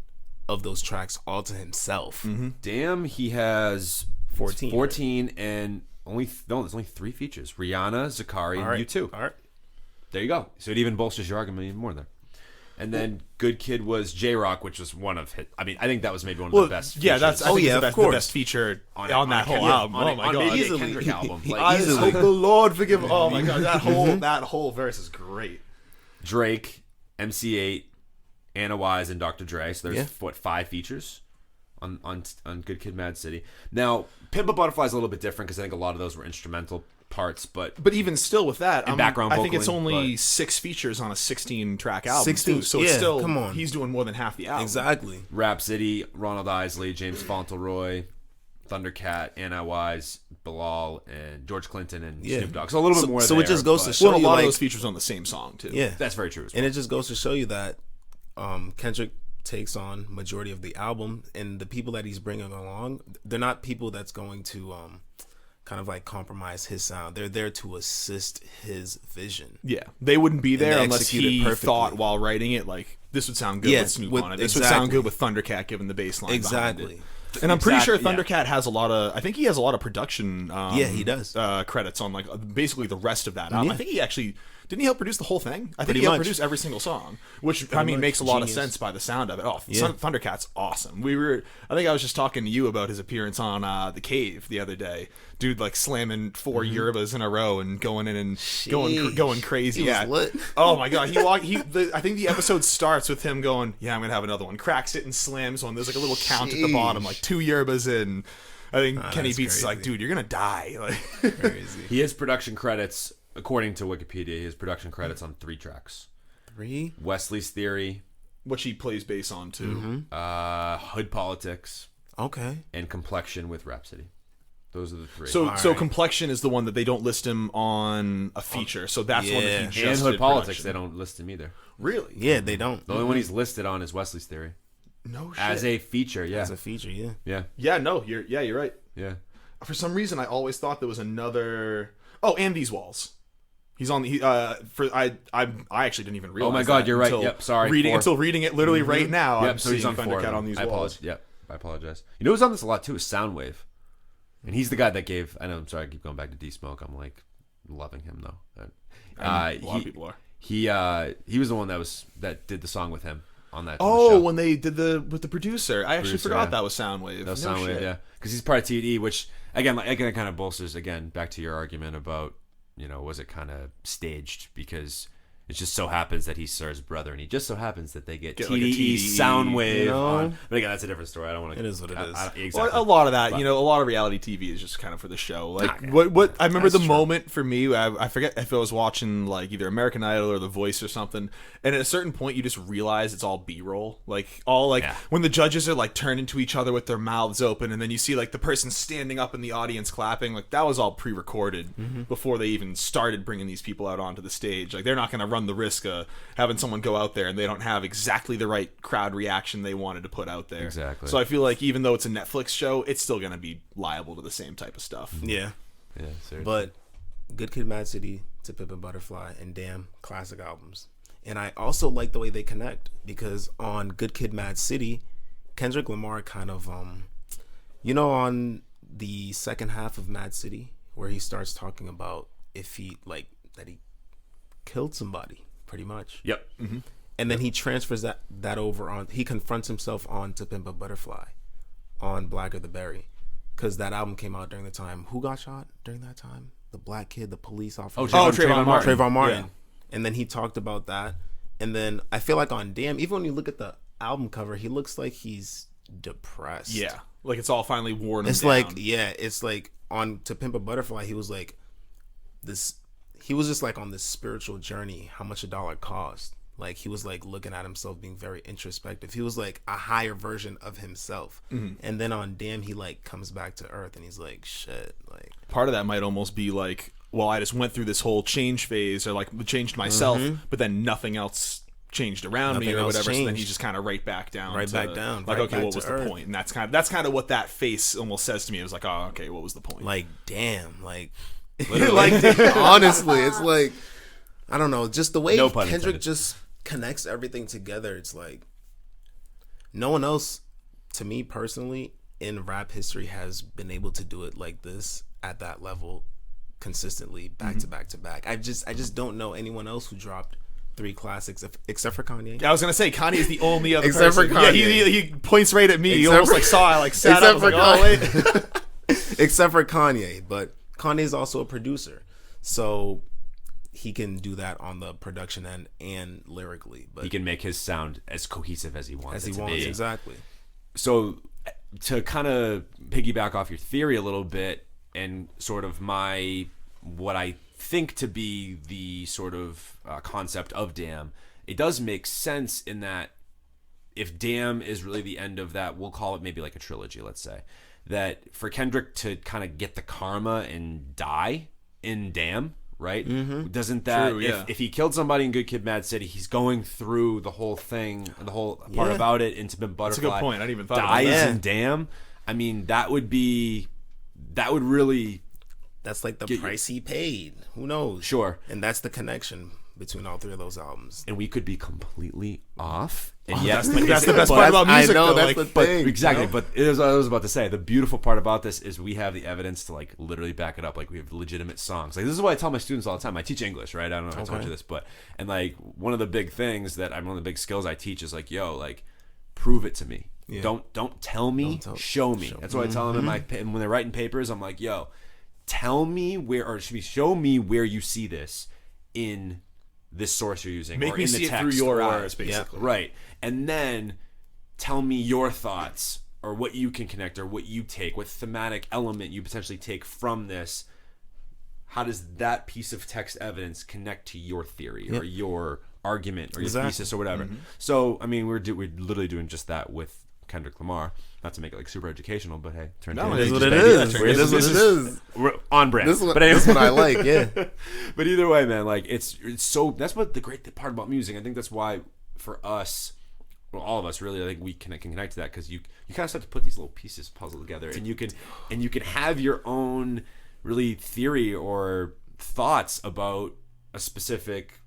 of those tracks all to himself. Damn, he has 14, right? And there's only 3 features: Rihanna, Zakari, and U2. All right, there you go. So it even bolsters your argument even more there. And then Good Kid was J-Rock, which was one of his. I think that was maybe one of the best. Yeah, features. I think the best feature on that whole album. Oh my god, easily Kendrick album. I hope the Lord forgive. Oh my god, that whole verse is great. Drake, MC8, Anna Wise, and Dr. Dre. So there's 5 features on Good Kid, Mad City. Now, Pimp a Butterfly is a little bit different because I think a lot of those were instrumental parts, but even still with that, background I think vocaling, it's only 6 features on a 16-track album. 16, so it's still, come on, he's doing more than half the album. Exactly. Rhapsody, Ronald Isley, James Fauntleroy, Thundercat, Anna Wise, Bilal, and George Clinton, and Snoop Dogg. So a little bit more. So it just goes to show you, a lot of those features on the same song too. Yeah, that's very true. And it just goes to show you that Kendrick takes on majority of the album, and the people that he's bringing along, they're not people that's going to kind of like compromise his sound. They're there to assist his vision. Yeah, they wouldn't be there unless he thought while writing it, like, this would sound good with Snoop on it. This would sound good with Thundercat given the bass line. Exactly. And I'm pretty sure Thundercat has a lot of, I think he has a lot of production he does. Credits on like basically the rest of that album. I think he actually, didn't he help produce the whole thing? I think he helped produce every single song, which makes a lot of sense by the sound of it. Thundercat's awesome. I think I was just talking to you about his appearance on The Cave the other day. Dude, like slamming 4 yerbas in a row and going in and going crazy. He was lit. Oh my god, I think the episode starts with him going, "Yeah, I'm gonna have another one." Cracks it and slams one. There's like a little count at the bottom, like 2 yerbas in. I think Kenny Beats is like, "Dude, you're gonna die." Like, crazy. He has production credits, according to Wikipedia. He has production credits on 3 tracks. 3? Wesley's Theory, which he plays bass on too. Hood Politics. Okay. And Complexion with Rhapsody. Those are the 3. So Complexion is the one that they don't list him on a feature. So that's one that he just and Hood did Politics, production. they don't list him either. Really? Yeah, they don't. The only one he's listed on is Wesley's Theory. No shit. As a feature, yeah. As a feature, yeah. Yeah. Yeah, no, you're right. Yeah. For some reason, I always thought there was another. Oh, and These Walls. He's on the. I actually didn't even realize. Oh my god, you're right. Yep. Sorry. Until reading it literally right now. Yep. So he's on Thundercat on These Walls. Yep. I apologize. You know who's on this a lot too is Soundwave, and he's the guy that gave. I know. I'm sorry. I keep going back to D Smoke. I'm like loving him though. A lot of people are. He was the one that did the song with him on that. Oh, when they did with the producer, I actually forgot that was Soundwave. That was Soundwave, yeah, because he's part of TDE, which again kind of bolsters back to your argument about was it kind of staged because it just so happens that he's Sir's brother, and he just so happens that they get TDE, like TDE Soundwave on. But again, that's a different story. I don't want to. It is what it is. Exactly. Well, a lot of that, a lot of reality TV is just kind of for the show. Like what I remember the moment for me, I forget if I was watching like either American Idol or The Voice or something, and at a certain point you just realize it's all B-roll, when the judges are like turned into each other with their mouths open, and then you see like the person standing up in the audience clapping, like that was all pre-recorded before they even started bringing these people out onto the stage. Like they're not going to run the risk of having someone go out there and they don't have exactly the right crowd reaction they wanted to put out there. Exactly. So I feel like even though it's a Netflix show, it's still going to be liable to the same type of stuff. Yeah. Yeah, seriously. But Good Kid, Mad City, To Pimp a Butterfly, and Damn, classic albums. And I also like the way they connect, because on Good Kid, Mad City, Kendrick Lamar kind of, on the second half of Mad City, where he starts talking about if he, like, that he killed somebody, pretty much. Yep. Mm-hmm. And then he transfers that over on, he confronts himself on To Pimp a Butterfly, on Blacker the Berry, because that album came out during the time. Who got shot during that time? The black kid, the police officer. Trayvon Martin. Trayvon Martin. Yeah. And then he talked about that. And then I feel like on Damn, even when you look at the album cover, he looks like he's depressed. Yeah. Like it's all finally worn him It's down. it's like on To Pimp a Butterfly, he was like this. He was just like on this spiritual journey, how much a dollar cost. Like he was like looking at himself, being very introspective. He was like a higher version of himself. Mm-hmm. And then on Damn, he like comes back to earth and he's like, shit. Like part of that might almost be like, well, I just went through this whole change phase, or like changed myself, but then nothing else changed around me or whatever. Changed. So then he's just kind of right back down. Like, okay, what was the point? And that's kind of what that face almost says to me. It was like, oh, okay, what was the point? Like, damn, like, honestly, it's like, I don't know, just the way Kendrick just connects everything together. It's like no one else, to me personally, in rap history has been able to do it like this at that level consistently, back to back to back. I just don't know anyone else who dropped 3 classics except for Kanye. I was gonna say Kanye is the only other except person. For Kanye. Yeah, he points right at me. He almost like saw I like sat up. Like, oh wait. Except for Kanye, but Kanye is also a producer, so he can do that on the production end and lyrically. But he can make his sound as cohesive as he wants it to be. Exactly. So to kind of piggyback off your theory a little bit, and sort of what I think to be the sort of concept of Damn, it does make sense in that if Damn is really the end of that, we'll call it maybe like a trilogy, let's say, that for Kendrick to kind of get the karma and die in Damn, right? Mm-hmm. Doesn't that, true, yeah. if he killed somebody in Good Kid, Mad City, he's going through the whole thing, the whole part about it into Pimp Butterfly. That's a good point. I didn't even thought dies about that. in Damn. I mean, that would really... That's like the price he paid. Who knows? Sure. And that's the connection between all 3 of those albums. And we could be completely off. And that's the best part about music. I know, though. that's the thing. Exactly. But it is what I was about to say. The beautiful part about this is we have the evidence to like literally back it up. Like we have legitimate songs. Like this is what I tell my students all the time. I teach English, right? I don't know if I told you this, and like one of the big things one of the big skills I teach is like, yo, like prove it to me. Yeah. Don't tell me, show me. That's what I tell them when they're writing papers. I'm like, yo, tell me show me where you see this in this source you're using. Make or me in see the text, it through your eyes, basically. Yeah, right. And then tell me your thoughts or what you can connect or what you take, what thematic element you potentially take from this. How does that piece of text evidence connect to your theory or your argument or your thesis or whatever? Mm-hmm. So, I mean, we're literally doing just that with Kendrick Lamar. Not to make it like super educational, but hey, it is what it is. It is what it is. We're on brand. This is what I like, yeah. But either way, man, like it's so. That's what the great part about music. I think that's why for us, well, all of us really, I think we can connect to that because you kind of start to put these little pieces puzzle together, and you can have your own really theory or thoughts about a specific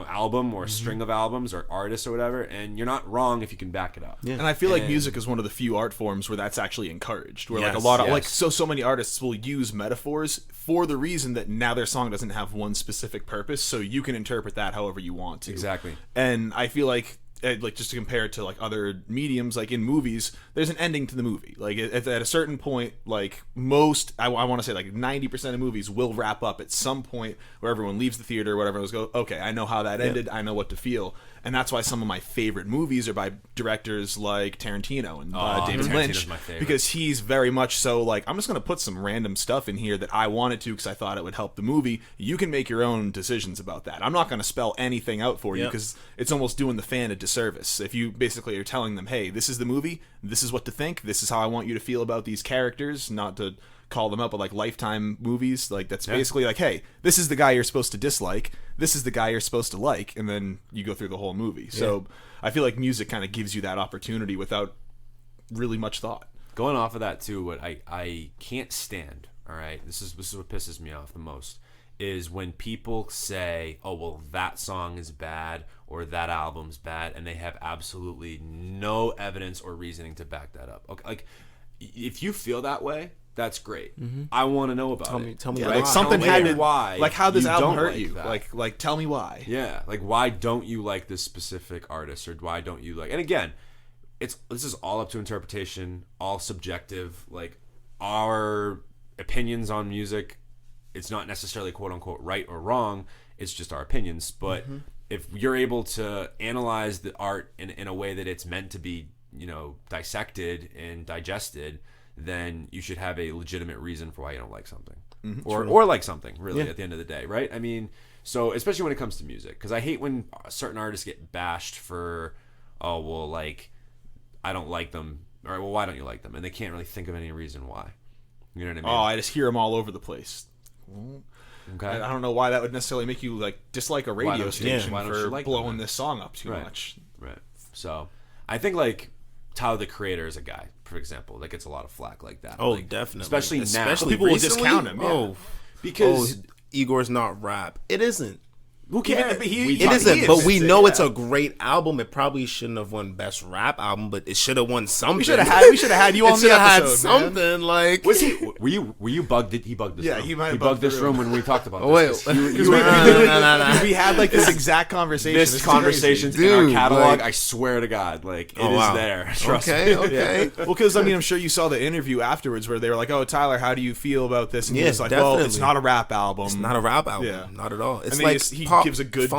album or string of albums or artists or whatever, and you're not wrong if you can back it up. Yeah. And I feel like music is one of the few art forms where that's actually encouraged. Where like a lot of like so many artists will use metaphors for the reason that now their song doesn't have one specific purpose, so you can interpret that however you want to. Exactly. And I feel like like just to compare it to like other mediums, like in movies, there's an ending to the movie. Like at a certain point, like most, I want to say like 90% of movies will wrap up at some point where everyone leaves the theater or whatever and goes, okay, I know how that ended. I know what to feel. And that's why some of my favorite movies are by directors like Tarantino and David Lynch, because he's very much so like, I'm just going to put some random stuff in here that I wanted to because I thought it would help the movie. You can make your own decisions about that. I'm not going to spell anything out for you because it's almost doing the fan a disservice. If you basically are telling them, hey, this is the movie, this is what to think, this is how I want you to feel about these characters, not to call them up, but like Lifetime movies, like that's basically like, hey, this is the guy you're supposed to dislike, this is the guy you're supposed to like, and then you go through the whole movie. So I feel like music kind of gives you that opportunity without really much thought. Going off of that too, what I can't stand, all right, this is what pisses me off the most, is when people say, oh, well, that song is bad or that album's bad, and they have absolutely no evidence or reasoning to back that up. Okay, like, if you feel that way, that's great. I want to know about it. Tell me like something happened. Why? Like how this album hurt like you. that. Like tell me why. Yeah. Like why don't you like this specific artist, or why don't you like? And again, this is all up to interpretation, all subjective. Like our opinions on music, it's not necessarily quote unquote right or wrong. It's just our opinions. But if you're able to analyze the art in a way that it's meant to be, dissected and digested, then you should have a legitimate reason for why you don't like something, or like something really at the end of the day, right? I mean, so especially when it comes to music, because I hate when certain artists get bashed for, oh well, like I don't like them, or well, why don't you like them, and they can't really think of any reason why. You know what I mean? Oh, I just hear them all over the place. Okay. I don't know why that would necessarily make you like dislike a radio station for like blowing this song up too much. Right. So I think like Tyler the Creator is a guy, for example, that gets a lot of flack like that. Oh, like, definitely. Especially now. People will discount him. Oh, because Igor's not rap. It isn't. Who cares? It isn't, but we know it's a great album. It probably shouldn't have won Best Rap Album, but it should have won something. We should have had you on the episode. Had something like. Was he? Were you bugged? Did he bug this? Yeah, room? he might have bugged this room when we talked about this. Wait, we had like this exact conversation. This conversation's in our catalog. Like, I swear to God, like it is there. Trust me. Okay. Well, because I mean, I'm sure you saw the interview afterwards where they were like, "Oh, Tyler, how do you feel about this?" And he was like, definitely. "Well, it's not a rap album. It's not a rap album. Yeah. Not at all. It's and like he pop, gives a good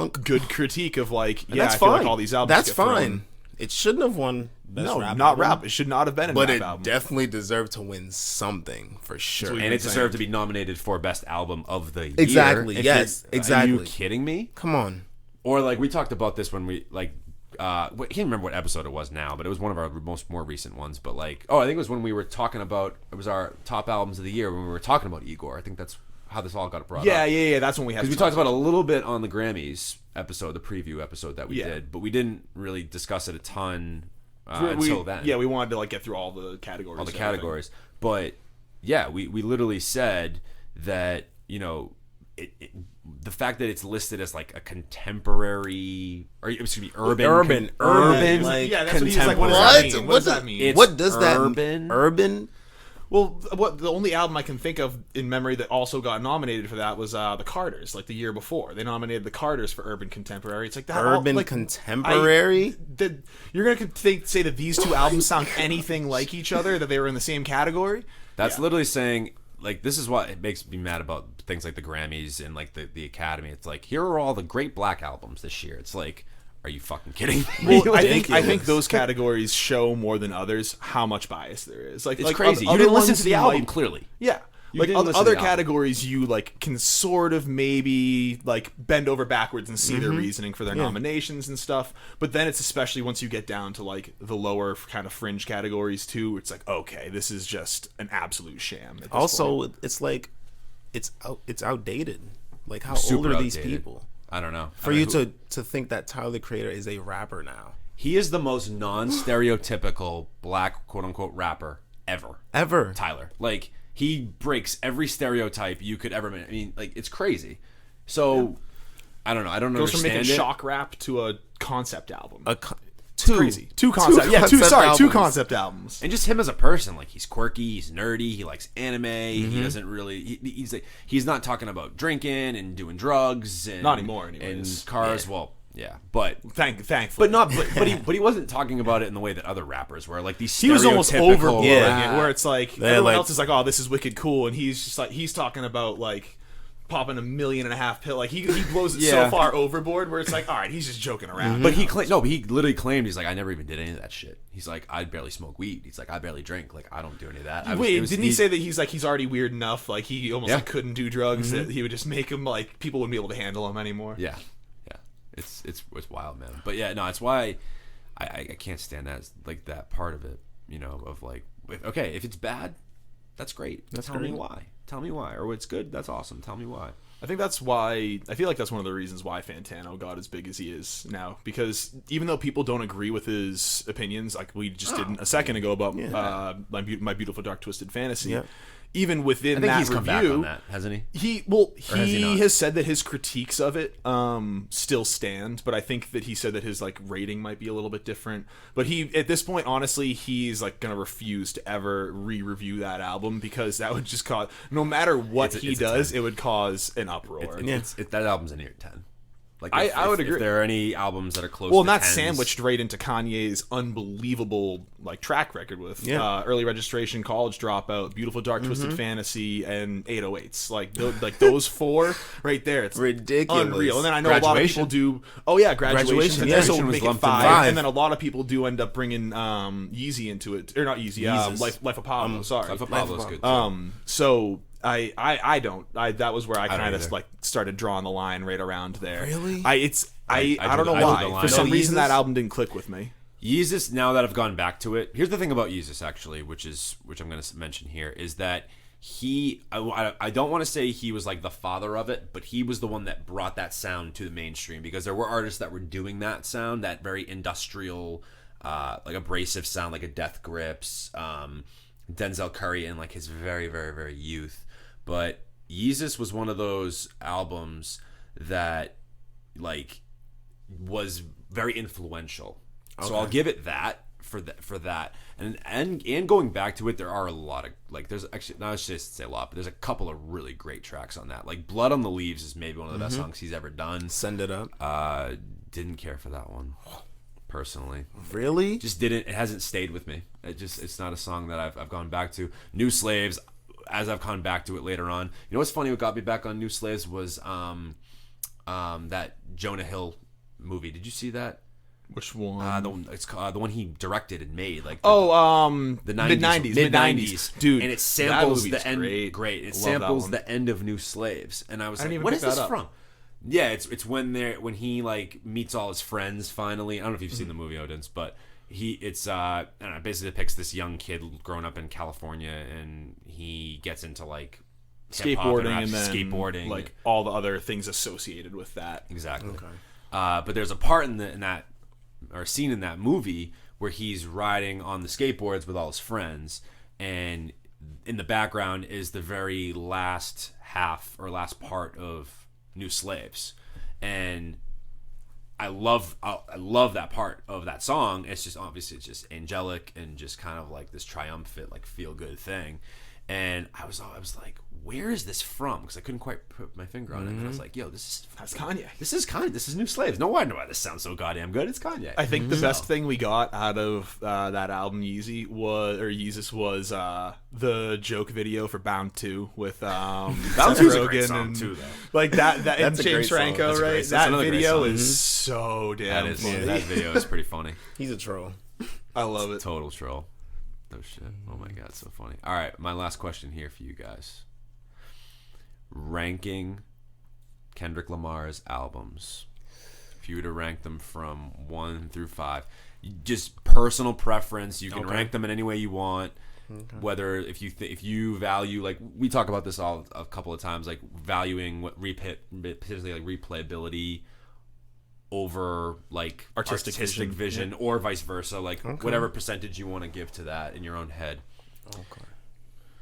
critique of like, that's I feel fine. like all these albums. That's get fine. thrown. It shouldn't have won Best Rap not album, rap. It should not have been a but rap it album. definitely deserved to win something for sure. And it deserved to be nominated for Best Album of the Year. Exactly. Yes. Exactly. Are you kidding me? Come on. Or like we talked about this when we like. I can't remember what episode it was now, but it was one of our more recent ones. But like, I think it was when we were talking about, it was our top albums of the year when we were talking about Igor. I think that's how this all got brought up. Yeah. That's when we had. Because we talked about it a little bit on the Grammys episode, the preview episode that we did, but we didn't really discuss it a ton until then. Yeah, we wanted to like get through all the categories. All the categories, but yeah, we literally said that the fact that it's listed as like a contemporary, or excuse me, urban. Like, yeah, that's contemporary. What does that mean? What does that mean? Urban. Well, the only album I can think of in memory that also got nominated for that was the Carters, like the year before. They nominated the Carters for Urban Contemporary. It's like that Urban Contemporary? You're going to say that these two albums sound anything like each other, that they were in the same category? That's literally saying, like, this is what it makes me mad about things like the Grammys and like the Academy. It's like, here are all the great black albums this year. It's like, are you fucking kidding me? Well, I think those categories show more than others how much bias there is. Like, it's crazy. You didn't listen to the album, clearly. Yeah. Like other categories, you like can sort of maybe like bend over backwards and see their reasoning for their nominations and stuff. But then it's especially once you get down to like the lower kind of fringe categories too. It's like, okay, this is just an absolute sham. Also, it's like it's outdated. Like, how old are these people? I don't know. For you to think that Tyler the Creator is a rapper now. He is the most non-stereotypical black quote-unquote rapper ever. Tyler. Like, he breaks every stereotype you could ever. I mean, like, it's crazy. So, I don't know. I don't understand it. Goes from making shock rap to a concept album. It's crazy. Two concept albums. And just him as a person, like, he's quirky, he's nerdy, he likes anime. He doesn't really. He's not talking about drinking and doing drugs. And, not anymore. Anyways. And cars. Yeah. Well, Yeah, but thankfully, but he wasn't talking about it in the way that other rappers were. Like these, he was almost overboarding Yeah. it, where it's like everyone else is like, "Oh, this is wicked cool," and he's just like he's talking about like popping 1.5 million pill. Like he blows it so far overboard, where it's like, all right, he's just joking around. But he literally claimed he's like, I never even did any of that shit. He's like, I barely smoke weed. He's like, I barely drink. Like I don't do any of that. Didn't he say that he's already weird enough? Like he almost like couldn't do drugs. That he would just make him like people wouldn't be able to handle him anymore. Yeah. It's wild, man. But yeah, no, it's why I can't stand that part of it, of like, if it's bad, that's great. Tell me why. Or it's good, that's awesome. Tell me why. I think that's why I feel like that's one of the reasons why Fantano got as big as he is now, because even though people don't agree with his opinions, like we just did a second ago about my Beautiful Dark Twisted Fantasy. Even within that he's review, come back on that, hasn't he? He has said that his critiques of it still stand, but I think that he said that his like rating might be a little bit different. But he, at this point, honestly, he's like gonna refuse to ever re-review that album, because that would just cause, no matter what he does, it would cause an uproar. That album's a near 10. Like I would agree. If there are any albums that are close, well, to not 10s, sandwiched right into Kanye's unbelievable like track record with Early Registration, College Dropout, Beautiful Dark Twisted Fantasy, and 808s. Like those four right there, it's ridiculous, unreal. And then I know a lot of people do. Oh yeah, graduation. So was make it lumped in 5, and then a lot of people do end up bringing Yeezy into it, or not Yeezy, Life of Pablo. Sorry, Life of Pablo's good too. So. I don't. That was where I kind of like started drawing the line right around there. Really? I don't know why. For some reason, that album didn't click with me. Yeezus, now that I've gone back to it, here's the thing about Yeezus actually, which I'm going to mention here, is that I don't want to say he was like the father of it, but he was the one that brought that sound to the mainstream, because there were artists that were doing that sound, that very industrial, like abrasive sound, like a Death Grips, Denzel Curry in like his very, very, very youth. But Yeezus was one of those albums that like was very influential. Okay. So I'll give it that for that. And going back to it, there are a lot of like, there's actually, not just to say a lot, but there's a couple of really great tracks on that. Like Blood on the Leaves is maybe one of the best songs he's ever done. Send It Up. Didn't care for that one personally. Really? Just didn't. It hasn't stayed with me. It's not a song that I've gone back to. New Slaves, as I've gone back to it later on. You know what's funny? What got me back on New Slaves was that Jonah Hill movie. Did you see that? Which one? The one he directed and made. Like the mid-90s, dude. And it samples the end. Great. It samples the end of New Slaves, and I was like, "What is this from?" Yeah, it's when he like meets all his friends finally. I don't know if you've seen the movie Odenz, but it's I don't know, basically depicts this young kid growing up in California, and he gets into like skateboarding and then skateboarding, like all the other things associated with that. Exactly. Okay. But there's a part in that or scene in that movie where he's riding on the skateboards with all his friends, and in the background is the very last half or last part of New Slaves, and I love that part of that song. It's just obviously it's just angelic and just kind of like this triumphant, like feel good thing. And I was like, where is this from? Because I couldn't quite put my finger on it. And I was like, yo, that's Kanye. This is Kanye. This is New Slaves. No wonder why this sounds so goddamn good. It's Kanye. I think the best thing we got out of that album, Yeezus, was the joke video for Bound 2 with Bound 2's a great song too, though. Like that and James Franco, right? That video is so damn funny. That video is pretty funny. He's a troll. I love it. Total troll. Oh shit. Oh my god, so funny. All right, my last question here for you guys. Ranking Kendrick Lamar's albums. If you were to rank them from 1 through 5, just personal preference. You can rank them in any way you want. Okay. Whether if you value, like we talk about this a couple of times, like valuing what particularly like replayability over like artistic vision or vice versa, like whatever percentage you want to give to that in your own head. Okay.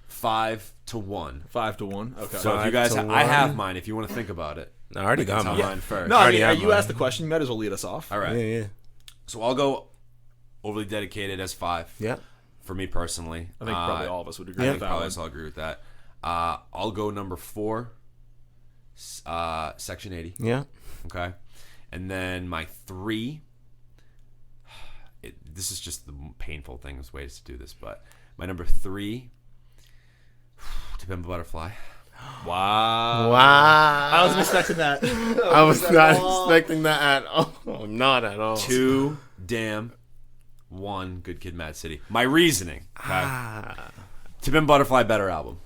5 to 1. 5 to 1. Okay. So if you guys, I have mine. If you want to think about it, I already got mine first. No, I mean, you asked the question. You might as well lead us off. All right. Yeah. So I'll go overly dedicated as 5. Yeah. For me personally, I think probably all of us would agree. with that. Probably all agree with that. I'll go number 4. Section 80. Yeah. Okay. And then my 3, this is just the painful things, ways to do this, but my number 3, To Pimp a Butterfly. Wow. I wasn't expecting that. I was not expecting that at all. Not at all. 2, Damn. 1, Good Kid, Mad City. My reasoning. Okay? To Pimp a Butterfly, better album.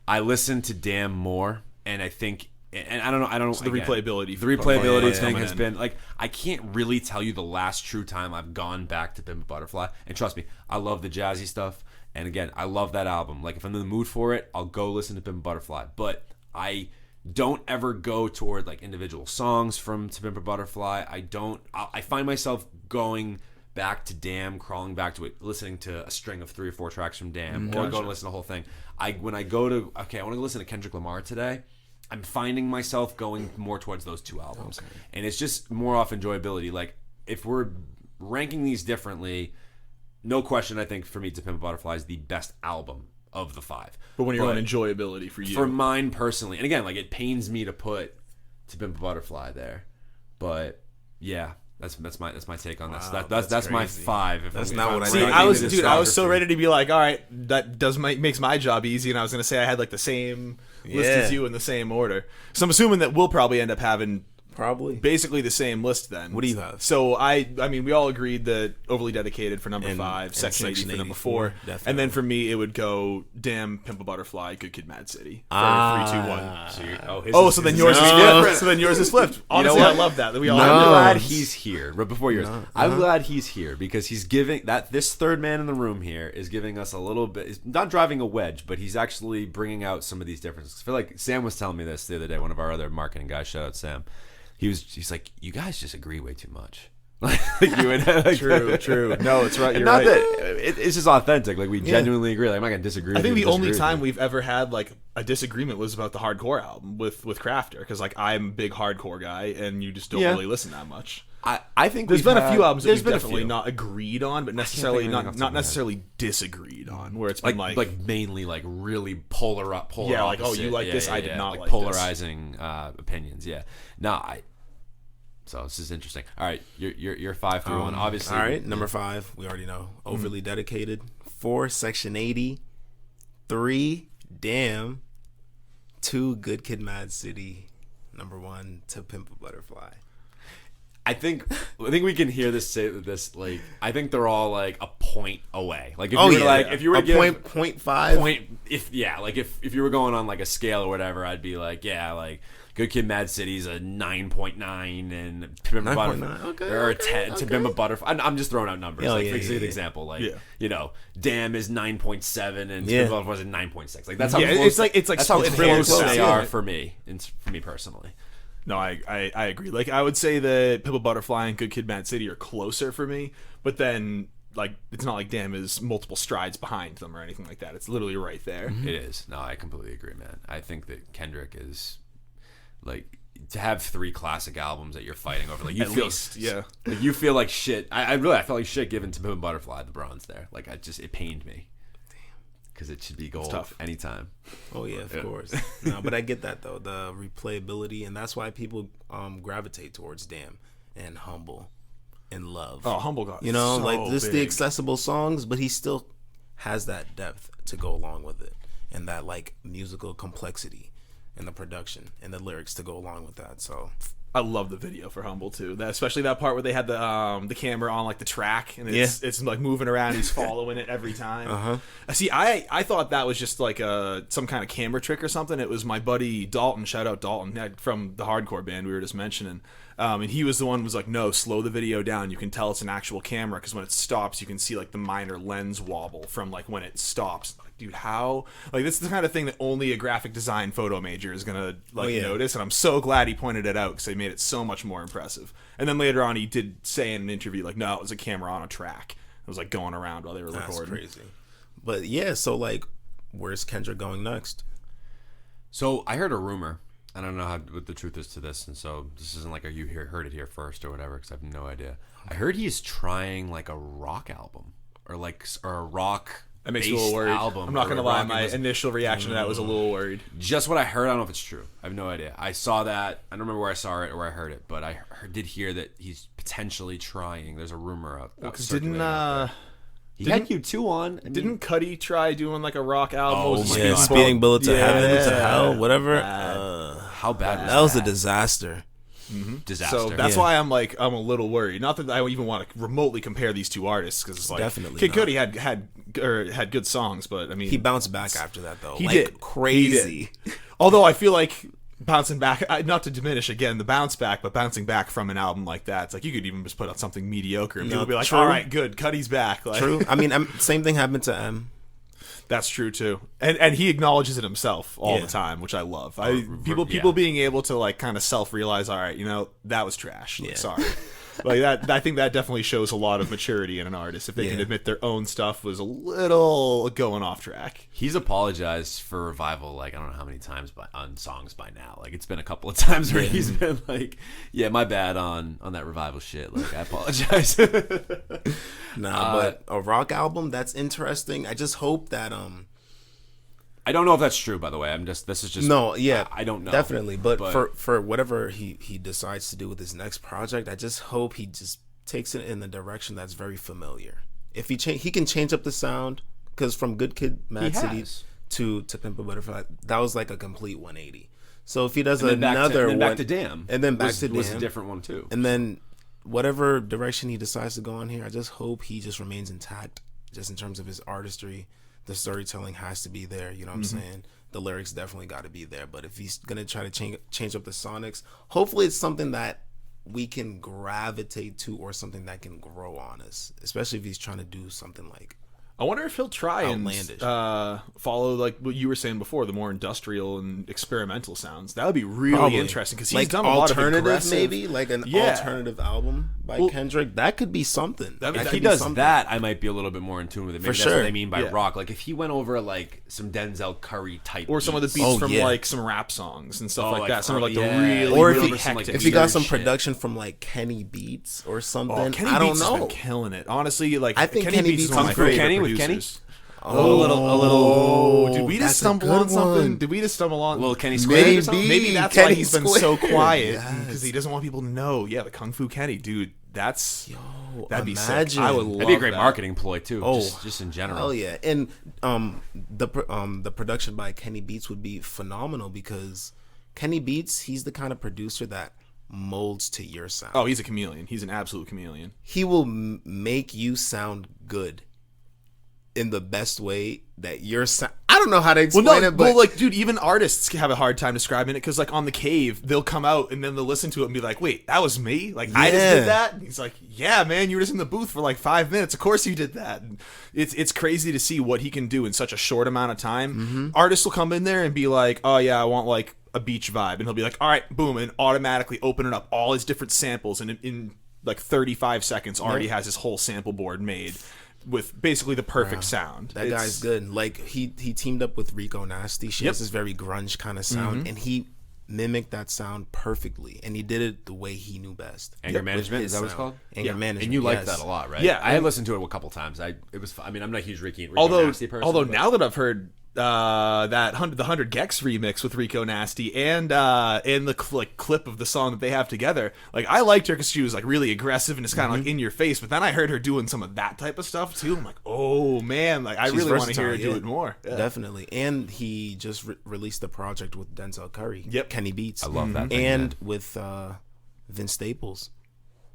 I listen to Damn more, and I think, and I don't know. So the replayability. The replayability thing has been, like, I can't really tell you the last true time I've gone back to Pimp a Butterfly. And trust me, I love the jazzy stuff. And again, I love that album. Like, if I'm in the mood for it, I'll go listen to Pimp a Butterfly. But I don't ever go toward, like, individual songs from To Pimp a Butterfly. I find myself going back to Damn, crawling back to it, listening to a string of 3 or 4 tracks from Damn, or going to listen to the whole thing. When I go to, I want to listen to Kendrick Lamar today, I'm finding myself going more towards those 2 albums. Okay. And it's just more off enjoyability. Like, if we're ranking these differently, no question, I think, for me, To Pimp a Butterfly is the best album of the 5. But when you're on enjoyability for you. For mine personally, and again, like, it pains me to put To Pimp a Butterfly there. But, yeah. That's my take on this. Wow, that's my 5. That's not what I see. I was so ready to be like, all right, that makes my job easy, and I was gonna say I had like the same list as you in the same order. So I'm assuming that we'll probably end up having basically the same list then. What do you have? So I mean, we all agreed that Overly Dedicated for number 5, Section 80 for number 4, definitely. and then for me it would go Damn, Pimp a Butterfly, Good Kid, Mad City. 3, 2, 1. So then yours is different. So then yours is flipped. Honestly, I love that. We all I'm glad he's here. But before yours, I'm glad he's here because he's giving this third man in the room here is giving us a little bit. He's not driving a wedge, but he's actually bringing out some of these differences. I feel like Sam was telling me this the other day. One of our other marketing guys, shout out Sam. He's like, you guys just agree way too much. True. No, it's right. You're not right. That it's just authentic. Like, we genuinely agree. Like, I'm not gonna disagree. I think the only time we've ever had like a disagreement was about the hardcore album with Crafter, because like I'm a big hardcore guy and you just don't really listen that much. I think there's been a few albums that we've definitely not agreed on, but necessarily not necessarily disagreed on. Where it's been like mainly like really polar yeah, like opposite. you like this, I did not like polarizing opinions. Yeah, so this is interesting. All right, you're 5 through 1, obviously. All right, number 5, we already know. Overly Dedicated. 4, Section 80. 3, Damn. 2, Good Kid, Mad City. Number 1, To Pimp a Butterfly. I think we can hear this like I think they're all like a point away. Like if you were to give point 5. If you were going on like a scale or whatever, I'd be like, yeah, like Good Kid, Mad City's a 9.9 and To Pimp a Butterfly or a 10 To Pimp a Butterfly. I'm just throwing out numbers. For example, like Damn is 9.7 and To Pimp a Butterfly is 9.6. Like that's how close, that's how close they are for me personally. No, I agree. Like, I would say that Pimp a Butterfly and Good Kid, Mad City are closer for me, but then like it's not like Damn is multiple strides behind them or anything like that. It's literally right there. Mm-hmm. It is. No, I completely agree, man. I think that Kendrick is like, to have 3 classic albums that you're fighting over, like you you feel like shit. I felt like shit given to Pimp a Butterfly, the bronze there. Like it pained me. Because it should be gold anytime. Oh yeah, of course. No, but I get that though, the replayability, and that's why people gravitate towards Damn and Humble and Love. Oh, Humble got like this the accessible songs, but he still has that depth to go along with it, and that like musical complexity, and the production and the lyrics to go along with that. So I love the video for Humble too. Especially that part where they had the camera on like the track and it's like moving around. He's following it every time. See, I thought that was just like some kind of camera trick or something. It was my buddy Dalton. Shout out Dalton from the hardcore band we were just mentioning. And he was the one who was like, no, slow the video down. You can tell it's an actual camera because when it stops, you can see like the minor lens wobble from like when it stops. Like, dude, how? Like, this is the kind of thing that only a graphic design photo major is gonna notice. And I'm so glad he pointed it out because they made it so much more impressive. And then later on, he did say in an interview like, no, it was a camera on a track. It was like going around while they were recording. That's crazy. But yeah, so like, where's Kendrick going next? So I heard a rumor. I don't know what the truth is to this, and so this isn't like you heard it here first or whatever, because I have no idea. I heard he's trying like a rock album or a rock That makes me a little worried. I'm not going to lie. My initial reaction to that was a little worried. Just what I heard. I don't know if it's true. I have no idea. I saw that. I don't remember where I saw it or where I heard it, but I did hear that he's potentially trying. There's a rumor out there. Because didn't he had Q2 on? Didn't Cody try doing like a rock album? Oh my God. Speeding Bullet to Heaven, to Hell, whatever. How bad was that? That was a disaster. Mm-hmm. Disaster. So that's why I'm a little worried. Not that I even want to remotely compare these two artists, because it's like definitely Kid Cudi had good songs, but I mean he bounced back after that though. He did crazy. He did. Although I feel like bouncing back, not to diminish again the bounce back, but bouncing back from an album like that, it's like you could even just put out something mediocre and people would be like, all right, good, Cudi's back. Like, true. I mean, same thing happened to M. That's true too, and he acknowledges it himself all the time, which I love. People being able to like kind of self-realize, all right, that was trash. Like, sorry, like that. I think that definitely shows a lot of maturity in an artist if they can admit their own stuff was a little going off track. He's apologized for Revival like I don't know how many times on songs by now. Like it's been a couple of times where he's been like, "Yeah, my bad on that Revival shit. Like I apologize." But a rock album, that's interesting. I just hope that I don't know if that's true, by the way. I don't know. Definitely, but for whatever he decides to do with his next project, I just hope he just takes it in the direction that's very familiar. If he can change up the sound, because from Good Kid, Mad City to Pimp a Butterfly, that was like a complete 180. So if he does another one, back to Damn, and then back to Damn was a different one too, and then whatever direction he decides to go on here, I just hope he just remains intact, just in terms of his artistry. The storytelling has to be there, you know what I'm saying? The lyrics definitely got to be there, but if he's going to try to change up the sonics, hopefully it's something that we can gravitate to or something that can grow on us, especially if he's trying to do something like I wonder if he'll try outlandish. And follow like what you were saying before, the more industrial and experimental sounds. That would be really interesting because he's like done a lot of aggressive, maybe like an alternative album by Kendrick. That could be something. If he does that, I might be a little bit more in tune with it. Maybe that's what they mean by rock. Like if he went over like some Denzel Curry type, or some of the beats from like some rap songs and stuff like that. Some of like the really, or really if he got some production from like Kenny Beats or something. Kenny I don't Beats know. has been killing it. Honestly, like I think Kenny Beats is one of my favorite producers. With Kenny? A little. Did we just stumble on something? Did we just stumble on a little Kenny Square? Maybe that's why he's been so quiet, because he doesn't want people to know. Yeah, the Kung Fu Kenny, dude. That'd be sick. I would love that'd be a great marketing ploy too. Just in general. Oh yeah, and the production by Kenny Beats would be phenomenal because Kenny Beats, he's the kind of producer that molds to your sound. Oh, he's a chameleon. He's an absolute chameleon. He will make you sound good in the best way that your sound. I don't know how to explain it, but like, dude, even artists have a hard time describing it because, like, on The Cave, they'll come out and then they'll listen to it and be like, "Wait, that was me? Like, I just did that?" And he's like, "Yeah, man, you were just in the booth for like 5 minutes. Of course you did that." And it's crazy to see what he can do in such a short amount of time. Artists will come in there and be like, "Oh yeah, I want like a beach vibe," and he'll be like, "All right, boom," and automatically open it up all his different samples, and in like 35 seconds already has his whole sample board made with basically the perfect sound. That guy's good. Like he teamed up with Rico Nasty. She has this very grunge kind of sound, and he mimicked that sound perfectly, and he did it the way he knew best. Anger Management, is that what it's called? Anger Management. And you liked that a lot, right? Yeah, I had listened to it a couple times. I'm not a huge Rico Nasty person. Although now that I've heard the 100 Gex remix with Rico Nasty and the clip of the song that they have together, like I liked her because she was like really aggressive and it's kind of like in your face, but then I heard her doing some of that type of stuff too. I'm like, oh man, like I really want to hear her do it more. Definitely. And he just released the project with Denzel Curry. Kenny Beats. I love that thing, and with Vince Staples.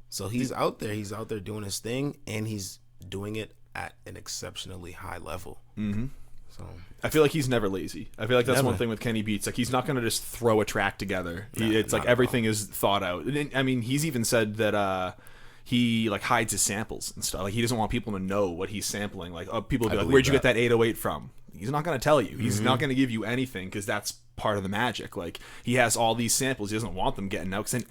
So he's out there doing his thing, and he's doing it at an exceptionally high level. So I feel like he's never lazy. I feel like that's one thing with Kenny Beats. Like he's not going to just throw a track together. It's like everything is thought out. I mean, he's even said that he like hides his samples and stuff. Like he doesn't want people to know what he's sampling. Like people will be like, "Where'd you get that 808 from?" He's not going to tell you. He's not going to give you anything because that's part of the magic. Like he has all these samples. He doesn't want them getting out because then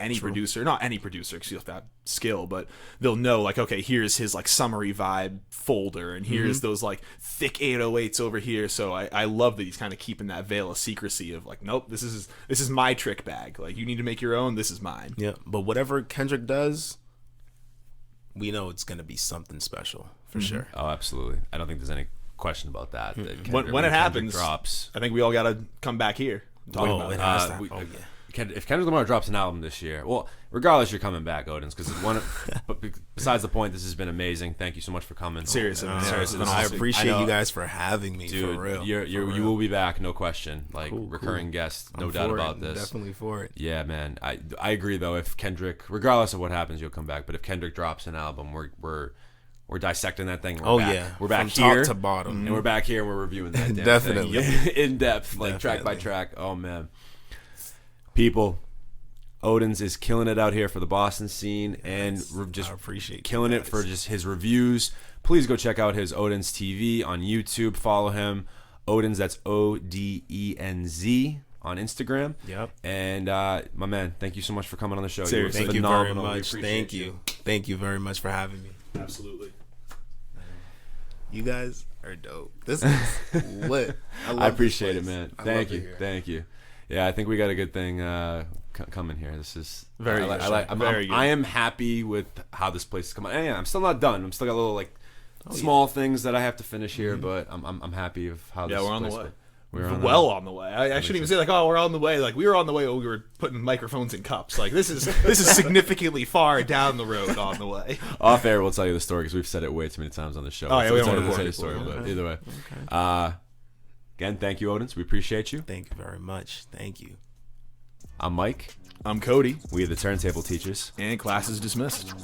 not any producer, because you have to have skill, but they'll know like, okay, here's his like summary vibe folder, and here's those like thick 808s over here. So I love that he's kind of keeping that veil of secrecy of like, nope, this is my trick bag. Like you need to make your own. This is mine. Yeah, but whatever Kendrick does, we know it's going to be something special for sure. Oh, absolutely. I don't think there's any question about that. When it happens, drops. I think we all got to come back here. And talk about it. If Kendrick Lamar drops an album this year, well, regardless, you're coming back, Odenz, because but besides the point, this has been amazing. Thank you so much for coming. Seriously, I appreciate you guys for having me. Dude, for real. You will be back, no question. Like recurring guest, no doubt about this. Definitely for it. Yeah, man. I agree though. If Kendrick, regardless of what happens, you'll come back. But if Kendrick drops an album, we're dissecting that thing. We're back from here, top to bottom, and we're back here and we're reviewing that. Damn Definitely thing. In depth, like track by track. Oh man. People, Odenz is killing it out here for the Boston scene, and just killing it for just his reviews. Please go check out his Odenz TV on YouTube. Follow him, Odenz. That's ODENZ on Instagram. Yep. And my man, thank you so much for coming on the show. Seriously, thank you very much. Thank you very much for having me. Absolutely. You guys are dope. This is lit. I appreciate it, man. Thank you. Yeah, I think we got a good thing coming here. This is very good. I am happy with how this place is coming. And yeah, I'm still not done. I'm still got little small things that I have to finish here, but I'm happy of how this. Yeah, we're on place the way. We're on the way. I shouldn't even say we're on the way. Like we were on the way when we were putting microphones in cups. Like this is significantly far down the road on the way. Off air, we'll tell you the story because we've said it way too many times on the show. Oh yeah, we don't want to say the story, but either way. Okay. Again, thank you, Odenz. We appreciate you. Thank you very much. Thank you. I'm Mike. I'm Cody. We are the Turntable Teachers. And class is dismissed.